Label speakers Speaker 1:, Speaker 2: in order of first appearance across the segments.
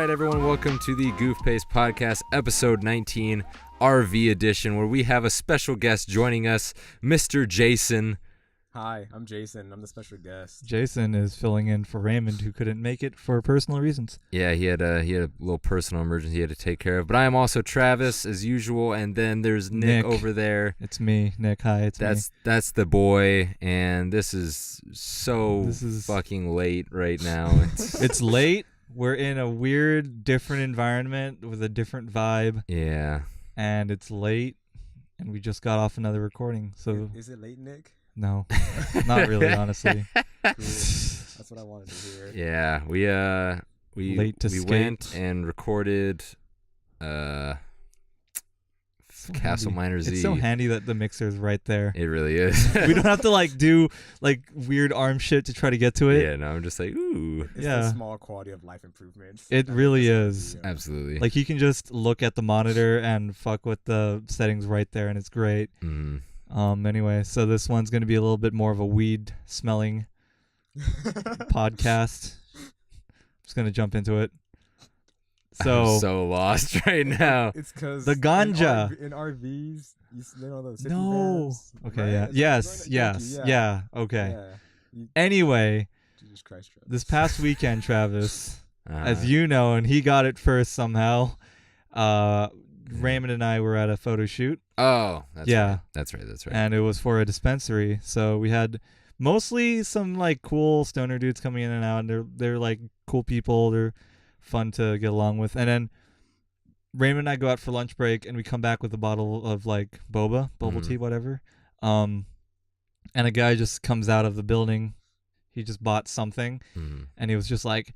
Speaker 1: right, everyone, welcome to the Goof Pace Podcast, episode 19, RV edition, where we have a special guest joining us, Mr. Jason.
Speaker 2: Hi, I'm Jason. I'm the special guest.
Speaker 3: Jason is filling in for Raymond, who couldn't make it for personal reasons.
Speaker 1: Yeah, he had a little personal emergency he had to take care of. But I am also Travis, as usual, and then there's Nick over there.
Speaker 3: It's me, Nick. Hi, it's me.
Speaker 1: That's the boy, and this is fucking late right now.
Speaker 3: It's late. We're in a weird, different environment with a different vibe.
Speaker 1: Yeah.
Speaker 3: And it's late, and we just got off another recording. So
Speaker 2: is it late, Nick?
Speaker 3: No, not really, honestly.
Speaker 2: That's what I wanted to hear.
Speaker 1: Yeah, we went and recorded Castle Miners
Speaker 3: It's
Speaker 1: Eve.
Speaker 3: so handy that the mixer is right there.
Speaker 1: It really is.
Speaker 3: We don't have to do weird arm shit to try to get to it.
Speaker 1: Yeah, no, I'm just like, ooh.
Speaker 2: It's the small quality of life improvements.
Speaker 3: It really is.
Speaker 1: Absolutely.
Speaker 3: Like, you can just look at the monitor and fuck with the settings right there, and it's great.
Speaker 1: Mm.
Speaker 3: Anyway, so this one's going to be a little bit more of a weed smelling podcast. Just going to jump into it.
Speaker 1: I'm so lost right now.
Speaker 2: It's because
Speaker 3: the ganja
Speaker 2: in RVs, you know those.
Speaker 3: No.
Speaker 2: Vans,
Speaker 3: okay.
Speaker 2: right?
Speaker 3: Yeah. Yes. Yeah. Okay. Yeah. Anyway,
Speaker 2: Jesus Christ, Travis.
Speaker 3: this past weekend, Travis, as you know, and he got it first somehow. Raymond and I were at a photo shoot.
Speaker 1: Oh, that's right. That's right.
Speaker 3: And it was for a dispensary. So we had mostly some cool stoner dudes coming in and out, and they're like cool people. They're fun to get along with. And then Raymond and I go out for lunch break, and we come back with a bottle of boba tea, whatever. And a guy just comes out of the building. He just bought something, and he was just like,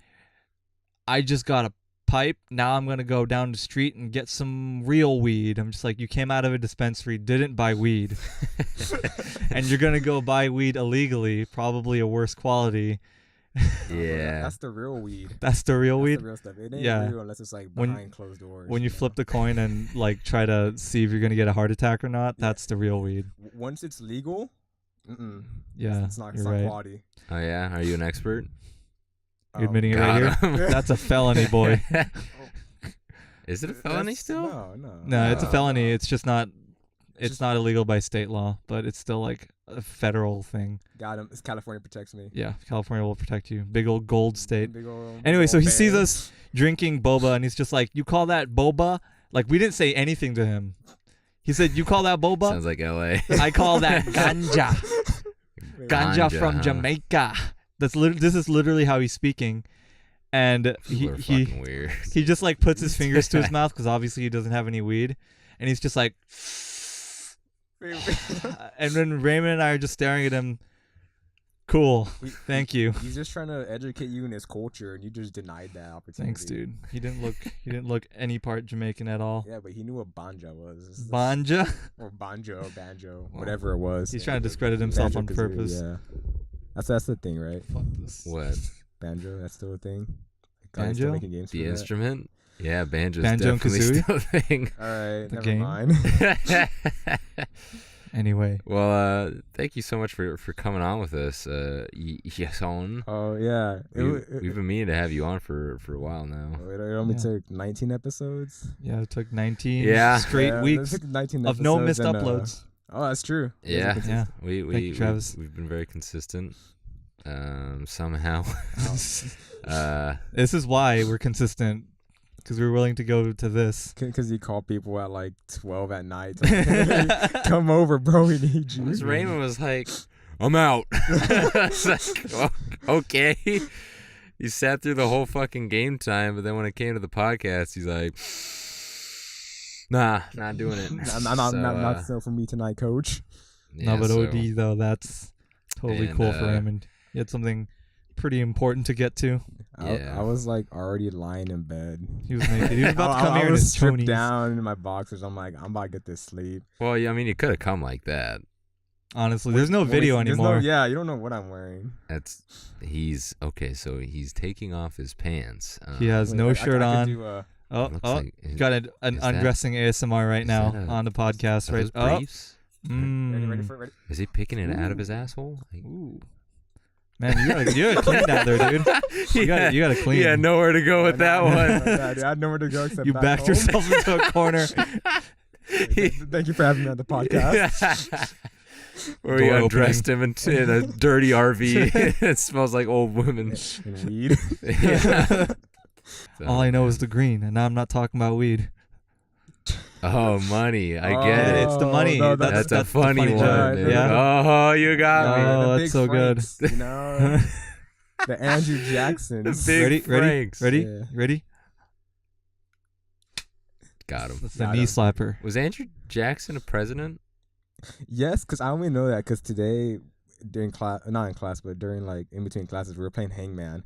Speaker 3: "I just got a pipe. Now I'm gonna go down the street and get some real weed." I'm just like, you came out of a dispensary, didn't buy weed, and you're gonna go buy weed illegally, probably a worse quality.
Speaker 1: Yeah,
Speaker 2: that's the real weed.
Speaker 3: That's the real weed.
Speaker 2: The real stuff. It ain't real unless it's behind closed doors.
Speaker 3: When you flip the coin and try to see if you're gonna get a heart attack or not, that's the real weed.
Speaker 2: Once it's legal,
Speaker 3: yeah,
Speaker 2: it's not
Speaker 3: right.
Speaker 2: quality.
Speaker 1: Oh yeah, are you an expert?
Speaker 3: You're admitting it right here? That's a felony, boy.
Speaker 1: Is it a felony still?
Speaker 3: No, it's a felony. It's just not. It's not illegal by state law, but it's still a federal thing.
Speaker 2: Got him. California protects me.
Speaker 3: Yeah, California will protect you. Big old gold state.
Speaker 2: Anyway,
Speaker 3: so he sees us drinking boba, and he's just like, "You call that boba?" We didn't say anything to him. He said, "You call that boba?"
Speaker 1: Sounds like L.A.
Speaker 3: I call that ganja. Ganja from Jamaica. This is literally how he's speaking, and he
Speaker 1: weird.
Speaker 3: He just puts his fingers to his mouth because obviously he doesn't have any weed, and he's just like, and then Raymond and I are just staring at him. Cool, thank you.
Speaker 2: He's just trying to educate you in his culture, and you just denied that opportunity.
Speaker 3: Thanks, dude. He didn't look any part Jamaican at all.
Speaker 2: Yeah, but he knew what banja was.
Speaker 3: Banja?
Speaker 2: Or banjo, whatever it was.
Speaker 3: He's trying to discredit himself on purpose.
Speaker 2: Yeah. That's the thing, right?
Speaker 3: Fuck this.
Speaker 1: What?
Speaker 2: Banjo, that's still a thing.
Speaker 3: Banjo?
Speaker 2: Making games
Speaker 1: the
Speaker 2: for
Speaker 1: instrument? Yeah, banjo
Speaker 3: and
Speaker 1: definitely
Speaker 3: Kazooie?
Speaker 1: still a thing.
Speaker 2: All right,
Speaker 3: The
Speaker 2: never
Speaker 3: game?
Speaker 2: mind.
Speaker 3: Anyway.
Speaker 1: Well, thank you so much for coming on with us, Jason.
Speaker 2: Oh, yeah.
Speaker 1: We've been meaning to have you on for a while now.
Speaker 2: It only took 19 episodes?
Speaker 3: Yeah, it took 19 straight weeks of no missed uploads.
Speaker 2: Oh, that's true.
Speaker 1: Yeah.
Speaker 3: Thank you, Travis.
Speaker 1: We've been very consistent. Somehow.
Speaker 3: This is why we're consistent, because we're willing to go to this.
Speaker 2: Because you call people at 12 at night. Come over, bro. We need you.
Speaker 1: Raymond was like, I'm out. It's like, okay. He sat through the whole fucking game time, but then when it came to the podcast, he's like, nah, not doing it.
Speaker 2: Not so for me tonight, coach.
Speaker 1: Yeah,
Speaker 3: no, but OD, though, that's totally cool for Raymond. He had something pretty important to get to.
Speaker 2: I was already lying in bed.
Speaker 3: He was naked. He was about to come here in his
Speaker 2: stripped
Speaker 3: chonies.
Speaker 2: down in my boxers. I'm like, I'm about to get this sleep.
Speaker 1: Well, yeah, I mean, you could have come like that.
Speaker 3: Honestly, there's no video anymore.
Speaker 2: You don't know what I'm wearing.
Speaker 1: He's taking off his pants.
Speaker 3: He has no shirt on.
Speaker 1: Got
Speaker 3: an undressing ASMR right now on the podcast. Right.
Speaker 1: Briefs?
Speaker 2: Ready?
Speaker 1: Is he picking it out of his asshole?
Speaker 3: Ooh. Man, you gotta clean down there, dude. You gotta clean.
Speaker 1: Yeah, nowhere to go with that one.
Speaker 2: Yeah, dude, I had nowhere to go except
Speaker 3: You
Speaker 2: back
Speaker 3: backed
Speaker 2: home.
Speaker 3: yourself into a corner.
Speaker 2: Thank you for having me on the podcast.
Speaker 1: Where you
Speaker 3: Door
Speaker 1: undressed him in a dirty RV. It smells like old women.
Speaker 2: And weed.
Speaker 1: Yeah.
Speaker 3: All I know is the green, and now I'm not talking about weed.
Speaker 1: Oh, money. I get it.
Speaker 3: It's the money.
Speaker 2: No,
Speaker 1: That's a
Speaker 3: the
Speaker 1: funny one.
Speaker 2: joke.
Speaker 1: Dude.
Speaker 3: Yeah.
Speaker 1: Oh, you got me.
Speaker 3: Oh,
Speaker 2: the
Speaker 3: that's
Speaker 2: big
Speaker 3: so good.
Speaker 2: Franks, you know, the Andrew Jacksons.
Speaker 1: The big
Speaker 3: Ready?
Speaker 1: Franks.
Speaker 3: Ready? Ready?
Speaker 1: Got him.
Speaker 3: That's the
Speaker 2: Got
Speaker 3: knee
Speaker 2: him.
Speaker 3: slapper.
Speaker 1: Was Andrew Jackson a president?
Speaker 2: Yes, because I only know that because today during class, not in class, but during like in between classes, we were playing Hangman,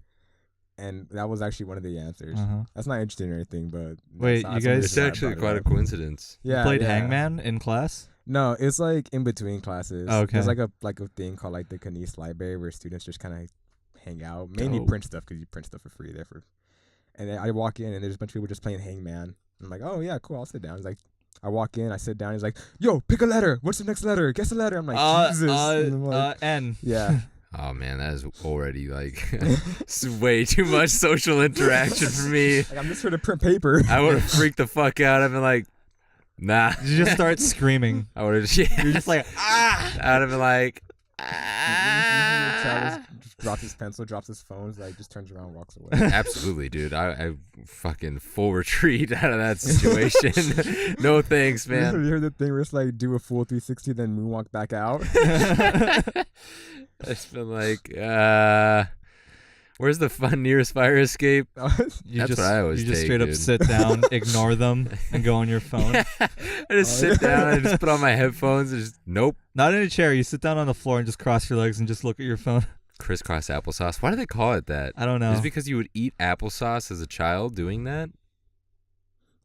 Speaker 2: and that was actually one of the answers.
Speaker 3: Uh-huh.
Speaker 2: That's not interesting or anything, but
Speaker 3: Wait,
Speaker 2: that's
Speaker 3: you guys-
Speaker 2: just
Speaker 1: It's
Speaker 2: why I
Speaker 1: actually
Speaker 2: brought it
Speaker 1: quite a
Speaker 2: up.
Speaker 1: coincidence.
Speaker 3: You
Speaker 2: Yeah,
Speaker 3: played
Speaker 2: yeah.
Speaker 3: Hangman in class?
Speaker 2: No, it's like in between classes.
Speaker 3: Oh, okay.
Speaker 2: There's like a thing called like the Knies Library where students just kind of hang out, mainly
Speaker 1: Dope.
Speaker 2: print stuff because you print stuff for free there. And then I walk in and there's a bunch of people just playing Hangman. I'm like, oh yeah, cool, I'll sit down. He's like, I walk in, I sit down. He's like, yo, pick a letter. What's the next letter? Guess the letter. I'm like, Jesus. And I'm like,
Speaker 3: N.
Speaker 2: yeah.
Speaker 1: Oh man, that is already like it's way too much social interaction for me.
Speaker 2: Like, I'm just here to print paper.
Speaker 1: I would have freaked the fuck out. I've been like, nah.
Speaker 3: You just start screaming.
Speaker 1: I would have. Yeah.
Speaker 3: You're just like,
Speaker 1: I'd have been like,
Speaker 2: Travis drops his pencil, drops his phone, like just turns around, and walks away.
Speaker 1: absolutely, dude. I fucking full retreat out of that situation. No thanks,
Speaker 2: You
Speaker 1: man.
Speaker 2: heard the thing where it's like do a full 360, then moonwalk back out.
Speaker 1: It's been like, where's the nearest fire escape?
Speaker 3: you
Speaker 1: That's
Speaker 3: just,
Speaker 1: what I always
Speaker 3: you just
Speaker 1: take,
Speaker 3: straight up
Speaker 1: dude.
Speaker 3: sit down, ignore them, and go on your phone.
Speaker 1: I just sit down. I just put on my headphones and just nope.
Speaker 3: Not in a chair. You sit down on the floor and just cross your legs and just look at your phone.
Speaker 1: Crisscross applesauce. Why do they call it that?
Speaker 3: I don't know.
Speaker 1: Is it because you would eat applesauce as a child doing that?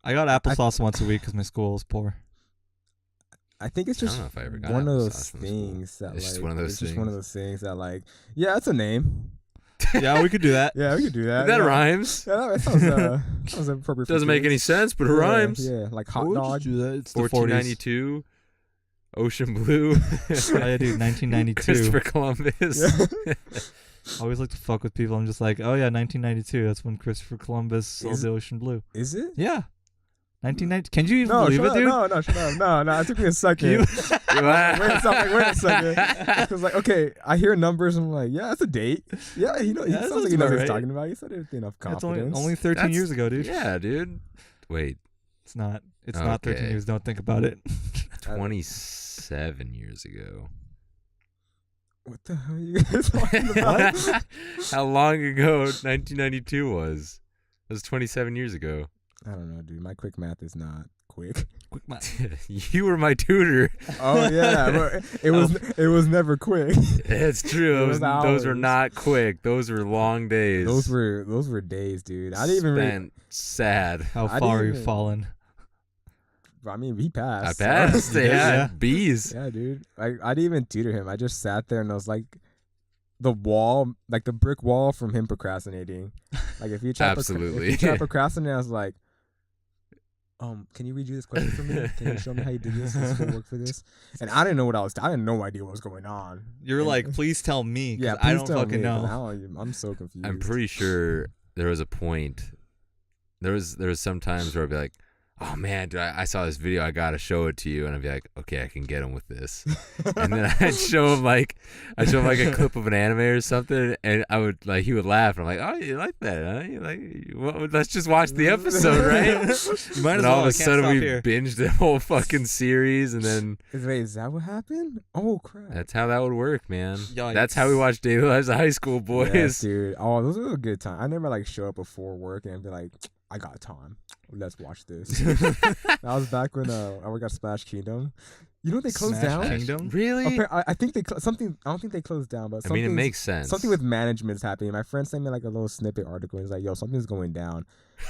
Speaker 3: I got applesauce once a week because my school was poor.
Speaker 2: I think it's
Speaker 1: I don't
Speaker 2: just
Speaker 1: know if I ever got
Speaker 2: one of
Speaker 1: applesauce
Speaker 2: those
Speaker 1: from school.
Speaker 2: things that
Speaker 1: It's
Speaker 2: like
Speaker 1: just one of those
Speaker 2: it's just one of
Speaker 1: things.
Speaker 2: those things that like yeah, it's a name.
Speaker 3: Yeah, we could do that.
Speaker 2: Yeah, we could do that.
Speaker 1: That
Speaker 2: yeah.
Speaker 1: rhymes.
Speaker 2: Yeah, that sounds appropriate. for
Speaker 1: Doesn't make any
Speaker 2: kids.
Speaker 1: sense, but it
Speaker 2: Yeah,
Speaker 1: rhymes.
Speaker 2: Yeah, like hot
Speaker 3: We'll
Speaker 2: dog.
Speaker 3: just do that. It's the 40s.
Speaker 1: 1492, Ocean Blue,
Speaker 3: Oh, yeah, dude, 1992.
Speaker 1: Christopher Columbus.
Speaker 2: Yeah.
Speaker 3: I always like to fuck with people. I'm just like, oh yeah, 1992. That's when Christopher Columbus sold
Speaker 2: Is-
Speaker 3: the Ocean Blue.
Speaker 2: Is it?
Speaker 3: Yeah. 1990. Can you even
Speaker 2: No,
Speaker 3: believe
Speaker 2: shut
Speaker 3: it,
Speaker 2: up.
Speaker 3: dude?
Speaker 2: No, shut up. No, it took me a second.
Speaker 3: You-
Speaker 2: Wait a second. Because like, okay, I hear numbers and I'm like, yeah, that's a date. Yeah, he
Speaker 3: Yeah, that
Speaker 2: sounds
Speaker 3: sounds
Speaker 2: like he knows what
Speaker 3: about
Speaker 2: he's
Speaker 3: right.
Speaker 2: talking about. He said it with enough
Speaker 3: That's
Speaker 2: confidence.
Speaker 3: only 13
Speaker 1: That's-
Speaker 3: years ago, dude.
Speaker 1: Yeah, dude. Wait,
Speaker 3: It's not. It's not 13
Speaker 1: Okay.
Speaker 3: years. Don't think about it.
Speaker 1: 27 years ago.
Speaker 2: What the hell are you guys talking about?
Speaker 1: How long ago 1992 was? It was 27 years ago.
Speaker 2: I don't know, dude. My quick math is not quick.
Speaker 3: Quick math.
Speaker 1: You were my tutor.
Speaker 2: Oh yeah, but it was never quick.
Speaker 1: It's true.
Speaker 2: It was
Speaker 1: Those were
Speaker 2: hours.
Speaker 1: not quick. Those were long days.
Speaker 2: Those were days, dude. I didn't even.
Speaker 1: Spent sad.
Speaker 3: How
Speaker 2: I
Speaker 3: far
Speaker 2: didn't
Speaker 3: you
Speaker 2: even-
Speaker 3: fallen?
Speaker 2: I mean, he
Speaker 1: I
Speaker 2: passed.
Speaker 1: passed.
Speaker 3: Yeah.
Speaker 1: Yeah. Bees.
Speaker 2: Yeah, dude. I didn't even tutor him. I just sat there and I was like, the wall, like the brick wall from him procrastinating. Like if you try
Speaker 1: Absolutely.
Speaker 2: if you try to procrastinate, I was like, can you redo this question for me? Can you show me how you did this? This will work for this. And I didn't know what I had no idea what was going on.
Speaker 3: You're
Speaker 2: And-
Speaker 3: like, please tell me. 'cause
Speaker 2: Yeah,
Speaker 3: I
Speaker 2: please
Speaker 3: don't
Speaker 2: tell
Speaker 3: fucking
Speaker 2: me, 'cause
Speaker 3: know.
Speaker 2: I'm so confused.
Speaker 1: I'm pretty sure there was a point. There was some times where I'd be like, "Oh man, dude, I saw this video. I gotta show it to you." And I'd be like, "Okay, I can get him with this." And then I'd show him like a clip of an anime or something, and he would laugh. And I'm like, "Oh, you like that? Huh? You like? Well, let's just watch the episode, right?"
Speaker 3: You might as
Speaker 1: And
Speaker 3: well.
Speaker 1: all of
Speaker 3: I
Speaker 1: a
Speaker 3: can't
Speaker 1: sudden,
Speaker 3: stop
Speaker 1: we
Speaker 3: here.
Speaker 1: binged the whole fucking series, and then
Speaker 2: Wait, is that what happened? Oh crap!
Speaker 1: that's how that would work, man.
Speaker 3: Yikes.
Speaker 1: That's how we watched Daily Lives of High School Boys.
Speaker 2: Yes, dude. Oh, those were a good time. I never like show up before work and be like, I got time. Let's watch this. That was back when I worked at Splash Kingdom. You know they closed
Speaker 3: Smash
Speaker 2: down.
Speaker 3: Kingdom?
Speaker 1: Really?
Speaker 2: I think they something. I don't think they closed down, but
Speaker 1: I mean, it
Speaker 2: something's-
Speaker 1: makes sense.
Speaker 2: Something with management's happening. My friend sent me like a little snippet article. He's like, "Yo, something's going down,"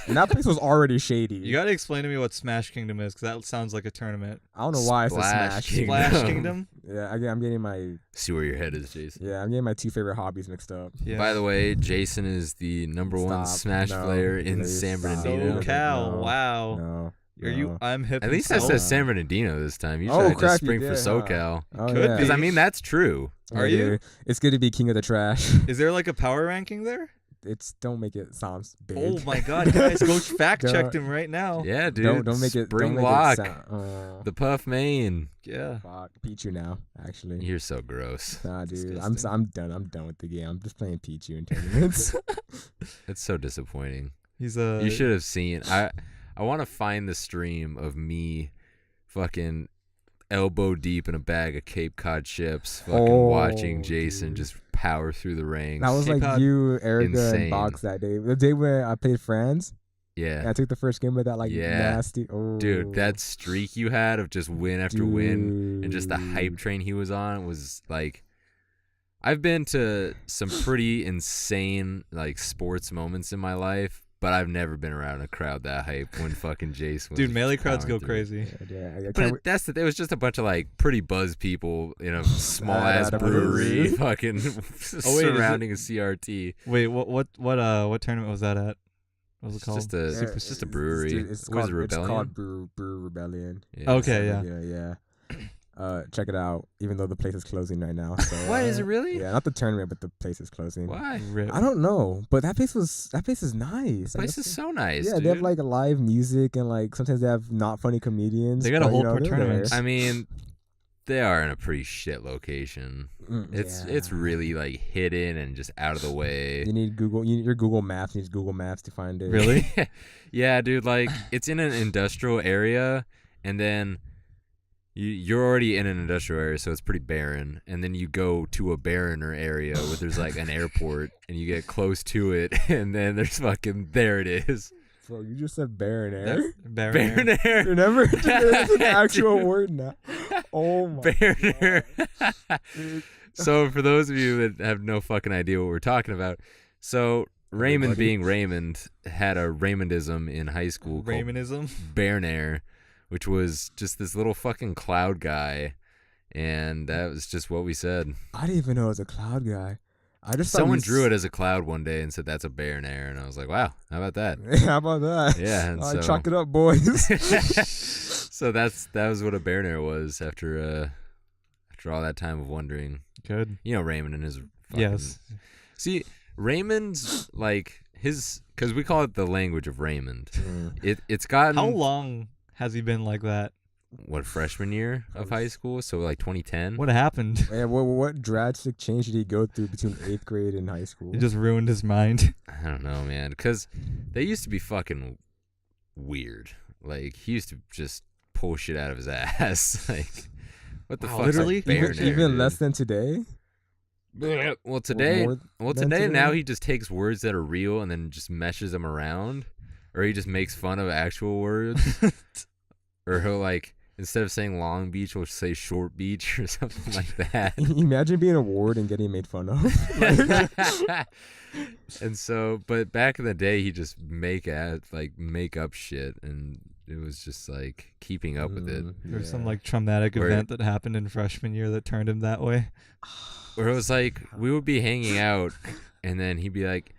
Speaker 2: and that place was already shady.
Speaker 3: You gotta explain to me what Smash Kingdom is, because that sounds like a tournament.
Speaker 2: I don't know why it's a
Speaker 1: Splash
Speaker 2: Smash.
Speaker 1: Kingdom.
Speaker 3: Splash Kingdom?
Speaker 2: Yeah, again, I'm getting my
Speaker 1: See where your head is, Jason.
Speaker 2: I'm getting my two favorite hobbies mixed up.
Speaker 3: Yeah.
Speaker 1: By the way, Jason is the number one
Speaker 2: Stop.
Speaker 1: Smash
Speaker 2: No,
Speaker 1: player in
Speaker 2: please
Speaker 1: San
Speaker 2: stop.
Speaker 1: Bernardino.
Speaker 3: SoCal,
Speaker 2: No.
Speaker 3: wow.
Speaker 2: No,
Speaker 3: Are you? I'm hip.
Speaker 1: At
Speaker 3: and
Speaker 1: least that
Speaker 3: so-
Speaker 1: says San Bernardino this time. You
Speaker 2: Oh,
Speaker 1: should have
Speaker 2: crap,
Speaker 1: just
Speaker 2: you
Speaker 1: spring for
Speaker 2: did, huh?
Speaker 1: SoCal.
Speaker 2: Oh,
Speaker 3: Could
Speaker 2: yeah.
Speaker 1: Because I
Speaker 3: be.
Speaker 1: mean that's true.
Speaker 3: Are
Speaker 2: Yeah,
Speaker 3: you?
Speaker 2: dude. It's good to be king of the trash.
Speaker 3: Is there like a power ranking there?
Speaker 2: It's don't make it sound big.
Speaker 3: Oh my God, guys, go fact checked him right now.
Speaker 1: Yeah, dude.
Speaker 2: Don't make it.
Speaker 1: Spring
Speaker 2: don't make
Speaker 1: lock.
Speaker 2: It sound,
Speaker 1: The Puff Maine.
Speaker 3: Yeah.
Speaker 2: fuck, Pichu now. Actually,
Speaker 1: You're so gross.
Speaker 2: nah, dude.
Speaker 3: disgusting.
Speaker 2: I'm done. I'm done with the game. I'm just playing Pichu in tournaments.
Speaker 1: It's so disappointing.
Speaker 3: He's
Speaker 1: You should have seen. I want to find the stream of me, fucking elbow deep in a bag of Cape Cod chips, fucking watching Jason
Speaker 2: dude.
Speaker 1: just power through the ranks.
Speaker 2: That was
Speaker 3: Cape
Speaker 2: like
Speaker 3: Cod.
Speaker 2: you, Erica,
Speaker 1: Insane.
Speaker 2: and Box that day. The day when I played Friends, and
Speaker 1: Yeah,
Speaker 2: I took the first game with that like
Speaker 1: Yeah.
Speaker 2: nasty. Oh,
Speaker 1: dude, that streak you had of just win after win, and just the hype train he was on was like. I've been to some pretty insane like sports moments in my life, but I've never been around a crowd that hype when fucking Jason was
Speaker 3: dude.
Speaker 1: just
Speaker 3: Melee crowds
Speaker 1: powering
Speaker 3: go
Speaker 1: through.
Speaker 3: crazy.
Speaker 2: Yeah,
Speaker 1: But it was just a bunch of like pretty buzz people in a small ass
Speaker 2: At a
Speaker 1: brewery,
Speaker 2: brewery.
Speaker 1: fucking
Speaker 3: is
Speaker 1: surrounding a CRT.
Speaker 3: Wait, what tournament was that at? What was it
Speaker 1: It's
Speaker 3: called?
Speaker 1: just a it's just a brewery.
Speaker 2: It's
Speaker 1: Was
Speaker 2: called,
Speaker 1: it
Speaker 2: it's
Speaker 1: Rebellion?
Speaker 2: called Brew Rebellion.
Speaker 1: Yeah.
Speaker 3: Okay, yeah.
Speaker 2: Yeah. Check it out. Even though the place is closing right now. So,
Speaker 1: What is it really?
Speaker 2: Yeah, not the tournament, but the place is closing.
Speaker 1: Why?
Speaker 3: Rip.
Speaker 2: I don't know, but that place is nice. I
Speaker 1: Place
Speaker 2: guess-
Speaker 1: is so nice.
Speaker 2: yeah,
Speaker 1: dude.
Speaker 2: they have like live music and like sometimes they have not funny comedians.
Speaker 3: They gotta
Speaker 2: but, you
Speaker 3: hold
Speaker 2: know,
Speaker 3: more
Speaker 2: they're
Speaker 3: tournaments.
Speaker 2: there.
Speaker 1: I mean, they are in a pretty shit location. It's
Speaker 2: Yeah.
Speaker 1: really like hidden and just out of the way.
Speaker 2: You need Google. Your Google Maps needs Google Maps to find it.
Speaker 3: Really?
Speaker 1: Yeah, dude. Like it's in an industrial area, and then you're already in an industrial area, so it's pretty barren. And then you go to a barrener area where there's like an airport, and you get close to it, and then there's fucking there it is,
Speaker 2: Bro, you just said barren air.
Speaker 3: Baron Air.
Speaker 1: barren air.
Speaker 2: Remember? It's an
Speaker 1: Yeah,
Speaker 2: actual
Speaker 1: dude.
Speaker 2: word now. Oh my.
Speaker 1: Barren air.
Speaker 2: Dude.
Speaker 1: So for those of you that have no fucking idea what we're talking about, so Raymond
Speaker 2: Everybody.
Speaker 1: being Raymond had a Raymondism in high school called
Speaker 3: Raymondism.
Speaker 1: Bairnair, which was just this little fucking cloud guy, and that was just what we said.
Speaker 2: I didn't even know it was a cloud guy. I just thought
Speaker 1: Someone
Speaker 2: we
Speaker 1: drew it as a cloud one day and said that's a Bairnair, and I was like, wow, how about that?
Speaker 2: How about that?
Speaker 1: Yeah, and
Speaker 2: All right,
Speaker 1: so
Speaker 2: chalk it up, boys.
Speaker 1: so that was what a Bairnair was after all that time of wondering.
Speaker 3: Good.
Speaker 1: You know Raymond and his fucking,
Speaker 3: Yes.
Speaker 1: See, Raymond's like his because we call it the language of Raymond. It's gotten
Speaker 3: How long has he been like that?
Speaker 1: what freshman year of high school, so like 2010.
Speaker 3: What happened?
Speaker 2: Man, what drastic change did he go through between 8th grade and high school?
Speaker 3: It just ruined his mind.
Speaker 1: I don't know, man, because they used to be fucking weird. Like he used to just pull shit out of his ass. Like what the
Speaker 3: Wow,
Speaker 1: fuck?
Speaker 3: literally?
Speaker 2: even less than today.
Speaker 1: Well, today,
Speaker 2: more
Speaker 1: well
Speaker 2: than
Speaker 1: today now
Speaker 2: today?
Speaker 1: he just takes words that are real and then just meshes them around, or he just makes fun of actual words, or he'll like instead of saying Long Beach, he'll say Short Beach or something like that.
Speaker 2: Imagine being a ward and getting made fun of.
Speaker 1: And so, but back in the day, he just make up shit, and it was just like keeping up with it.
Speaker 3: There's some like traumatic
Speaker 1: Where-
Speaker 3: event that happened in freshman year that turned him that way.
Speaker 1: Where it was like we would be hanging out, and then he'd be like,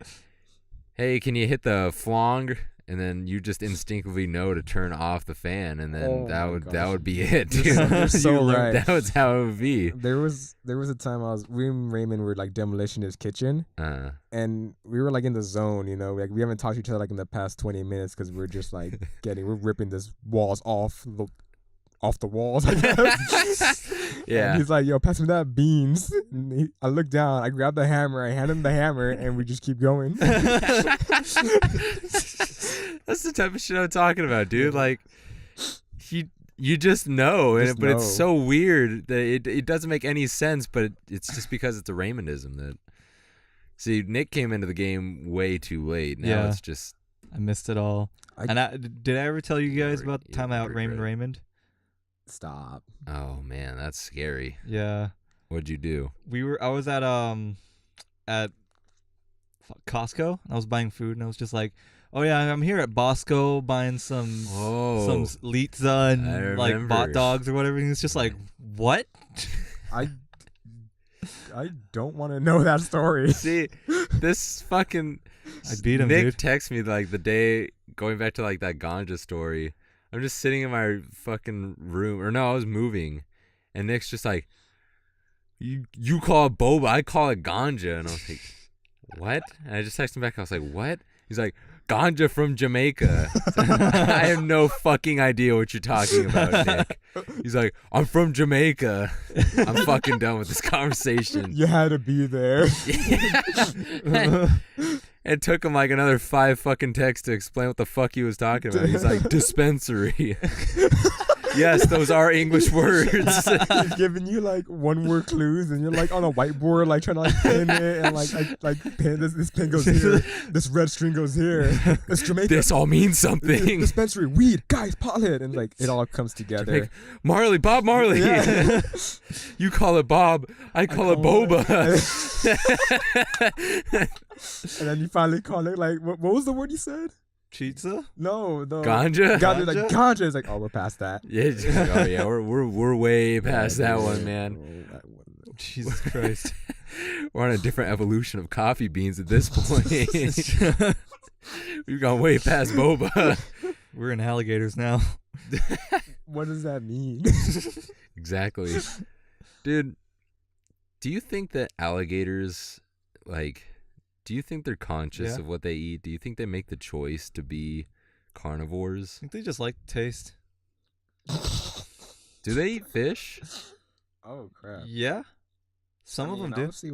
Speaker 1: "Hey, can you hit the flong?" And then you just instinctively know to turn off the fan, and then
Speaker 2: Oh
Speaker 1: that
Speaker 2: my
Speaker 1: would that
Speaker 2: gosh.
Speaker 1: would be it.
Speaker 2: You're
Speaker 1: dude.
Speaker 2: so- you're so
Speaker 1: You learned
Speaker 2: right.
Speaker 1: That was how it would be.
Speaker 2: There was a time we and Raymond were like demolishing his kitchen, and we were like in the zone, you know, like we haven't talked to each other like in the past 20 minutes because we're just like we're ripping this walls off the walls, I guess.
Speaker 1: Yeah.
Speaker 2: And he's like, "Yo, pass me that beans." And I look down, I grab the hammer, I hand him the hammer, and we just keep going.
Speaker 1: That's the type of shit I'm talking about, dude. Like, you just know,
Speaker 2: Just
Speaker 1: but it's
Speaker 2: know.
Speaker 1: so weird that it doesn't make any sense. But it's just because it's a Raymondism that. See, Nick came into the game way too late. Now
Speaker 3: Yeah.
Speaker 1: it's just
Speaker 3: I missed it all. Did I ever tell you guys about the time out
Speaker 1: regret
Speaker 3: Raymond?
Speaker 1: it.
Speaker 2: Stop.
Speaker 1: oh man, that's scary.
Speaker 3: Yeah.
Speaker 1: What'd you do?
Speaker 3: I was at Costco and I was buying food and I was just like, "Oh yeah, I'm here at Bosco buying some
Speaker 1: Oh,
Speaker 3: Litza
Speaker 1: I
Speaker 3: and like
Speaker 1: remember.
Speaker 3: bot dogs or whatever." And it's just like, "What?"
Speaker 2: I don't want to know that story.
Speaker 1: see, this fucking
Speaker 3: I beat him,
Speaker 1: Nick
Speaker 3: dude.
Speaker 1: texted me like the day going back to like that ganja story. I'm just sitting in my fucking room, or no, I was moving, and Nick's just like, you call it boba, I call it ganja, and I was like, what? And I just texted him back. I was like, what? He's like, ganja from Jamaica. I have no fucking idea what you're talking about, Nick. He's like, I'm from Jamaica. I'm fucking done with this conversation.
Speaker 2: You had to be there.
Speaker 1: It took him like another 5 fucking texts to explain what the fuck he was talking about. He's like, dispensary. Yes, those are English words.
Speaker 2: He's giving you like 1-word clues, and you're like on a whiteboard, like trying to like pin it, and like pin this pin goes here, this red string goes here. It's Jamaica.
Speaker 1: This all means something.
Speaker 2: Dispensary, weed, guys, pothead, and like it all comes together.
Speaker 1: Jamaica. Marley, Bob Marley.
Speaker 2: Yeah.
Speaker 1: You call it Bob, I call it boba.
Speaker 2: And then you finally call it like what was the word you said?
Speaker 3: Pizza?
Speaker 2: No.
Speaker 1: Ganja?
Speaker 2: Ganja, like ganja is like, oh, we're past that.
Speaker 1: Yeah, oh yeah, we're way past that one, man.
Speaker 3: Jesus Christ.
Speaker 1: We're on a different evolution of coffee beans at this point. We've gone way past boba.
Speaker 3: We're in alligators now.
Speaker 2: What does that mean?
Speaker 1: Exactly. Dude, do you think that alligators, like, do you think they're conscious of what they eat? Do you think they make the choice to be carnivores?
Speaker 3: I think they just like taste.
Speaker 1: Do they eat fish?
Speaker 2: Oh, crap.
Speaker 3: Yeah. Some of them do.
Speaker 2: Honestly,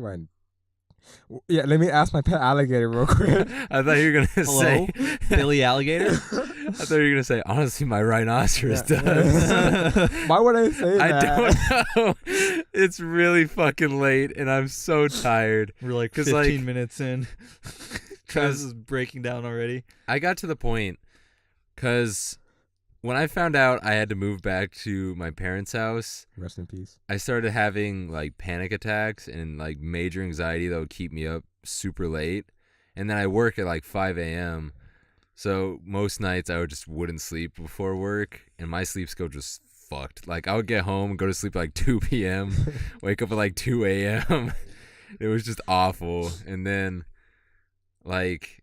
Speaker 2: yeah, let me ask my pet alligator real quick.
Speaker 1: I thought you were going to say...
Speaker 3: Billy Alligator?
Speaker 1: I thought you were going to say, honestly, my rhinoceros does.
Speaker 2: Why would I say that?
Speaker 1: I don't know. It's really fucking late, and I'm so tired.
Speaker 3: We're like 15 minutes in. Travis is breaking down already.
Speaker 1: I got to the point, because when I found out I had to move back to my parents' house,
Speaker 2: rest in peace,
Speaker 1: I started having like panic attacks and like major anxiety that would keep me up super late. And then I work at like 5 a.m. So most nights I wouldn't sleep before work, and my sleep schedule just fucked. Like I would get home and go to sleep at like 2 p.m., wake up at like 2 a.m. It was just awful. And then like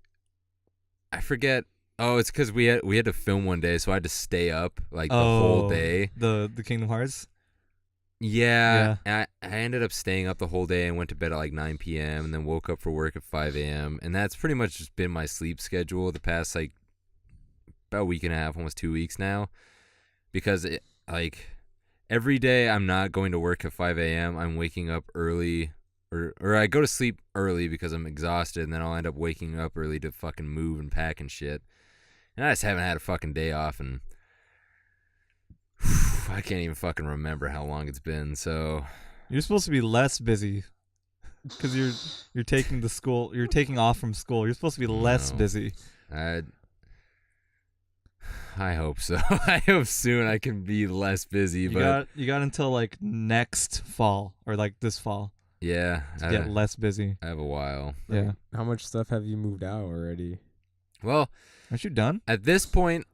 Speaker 1: I forget. Oh, it's because we had to film one day, so I had to stay up like the whole day.
Speaker 3: The Kingdom Hearts?
Speaker 1: Yeah. And I ended up staying up the whole day and went to bed at like 9 p.m. and then woke up for work at 5 a.m. And that's pretty much just been my sleep schedule the past like about a week and a half, almost 2 weeks now. Because like every day I'm not going to work at 5 a.m. I'm waking up early, or I go to sleep early because I'm exhausted, and then I'll end up waking up early to fucking move and pack and shit. And I just haven't had a fucking day off, and I can't even fucking remember how long it's been. So
Speaker 3: you're supposed to be less busy because you're taking off from school. You're supposed to be less busy.
Speaker 1: I hope so. I hope soon I can be less busy. You
Speaker 3: got until like next fall or like this fall.
Speaker 1: Yeah,
Speaker 3: to get less busy.
Speaker 1: I have a while.
Speaker 3: Yeah.
Speaker 2: How much stuff have you moved out already?
Speaker 1: Well,
Speaker 3: aren't you done?
Speaker 1: At this point,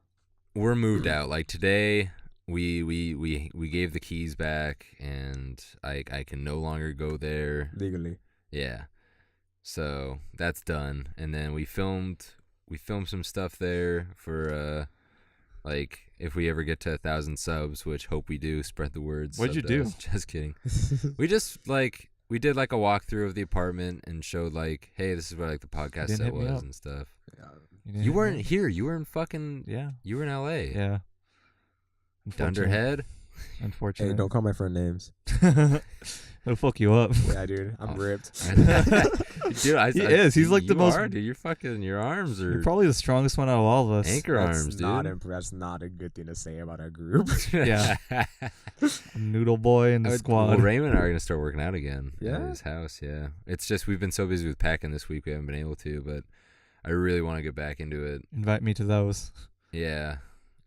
Speaker 1: we're moved out. Like today, we gave the keys back, and I can no longer go there
Speaker 2: legally.
Speaker 1: Yeah, so that's done. And then we filmed some stuff there for like if we ever get to 1,000 subs, which hope we do. Spread the word.
Speaker 3: What'd you do?
Speaker 1: Just kidding. We just we did like a walkthrough of the apartment and showed like, hey, this is what like the podcast set was and stuff.
Speaker 2: Yeah.
Speaker 1: You weren't here. You were in fucking.
Speaker 3: Yeah.
Speaker 1: You were in LA.
Speaker 3: Yeah.
Speaker 1: Dunderhead.
Speaker 3: Unfortunately.
Speaker 2: Hey, don't call my friend names.
Speaker 3: It'll fuck you up.
Speaker 2: Yeah, dude. I'm ripped.
Speaker 1: Dude,
Speaker 3: he is. He's like the most.
Speaker 1: Dude, you're fucking. Your arms are.
Speaker 3: You're probably the strongest one out of all of us.
Speaker 1: Anchor arms, dude.
Speaker 2: That's not a good thing to say about our group.
Speaker 3: Yeah. Noodle boy in the squad.
Speaker 1: Well, Raymond and I are gonna start working out again.
Speaker 2: Yeah.
Speaker 1: At his house. Yeah. It's just we've been so busy with packing this week we haven't been able to, but I really want to get back into it.
Speaker 3: Invite me to those.
Speaker 1: Yeah.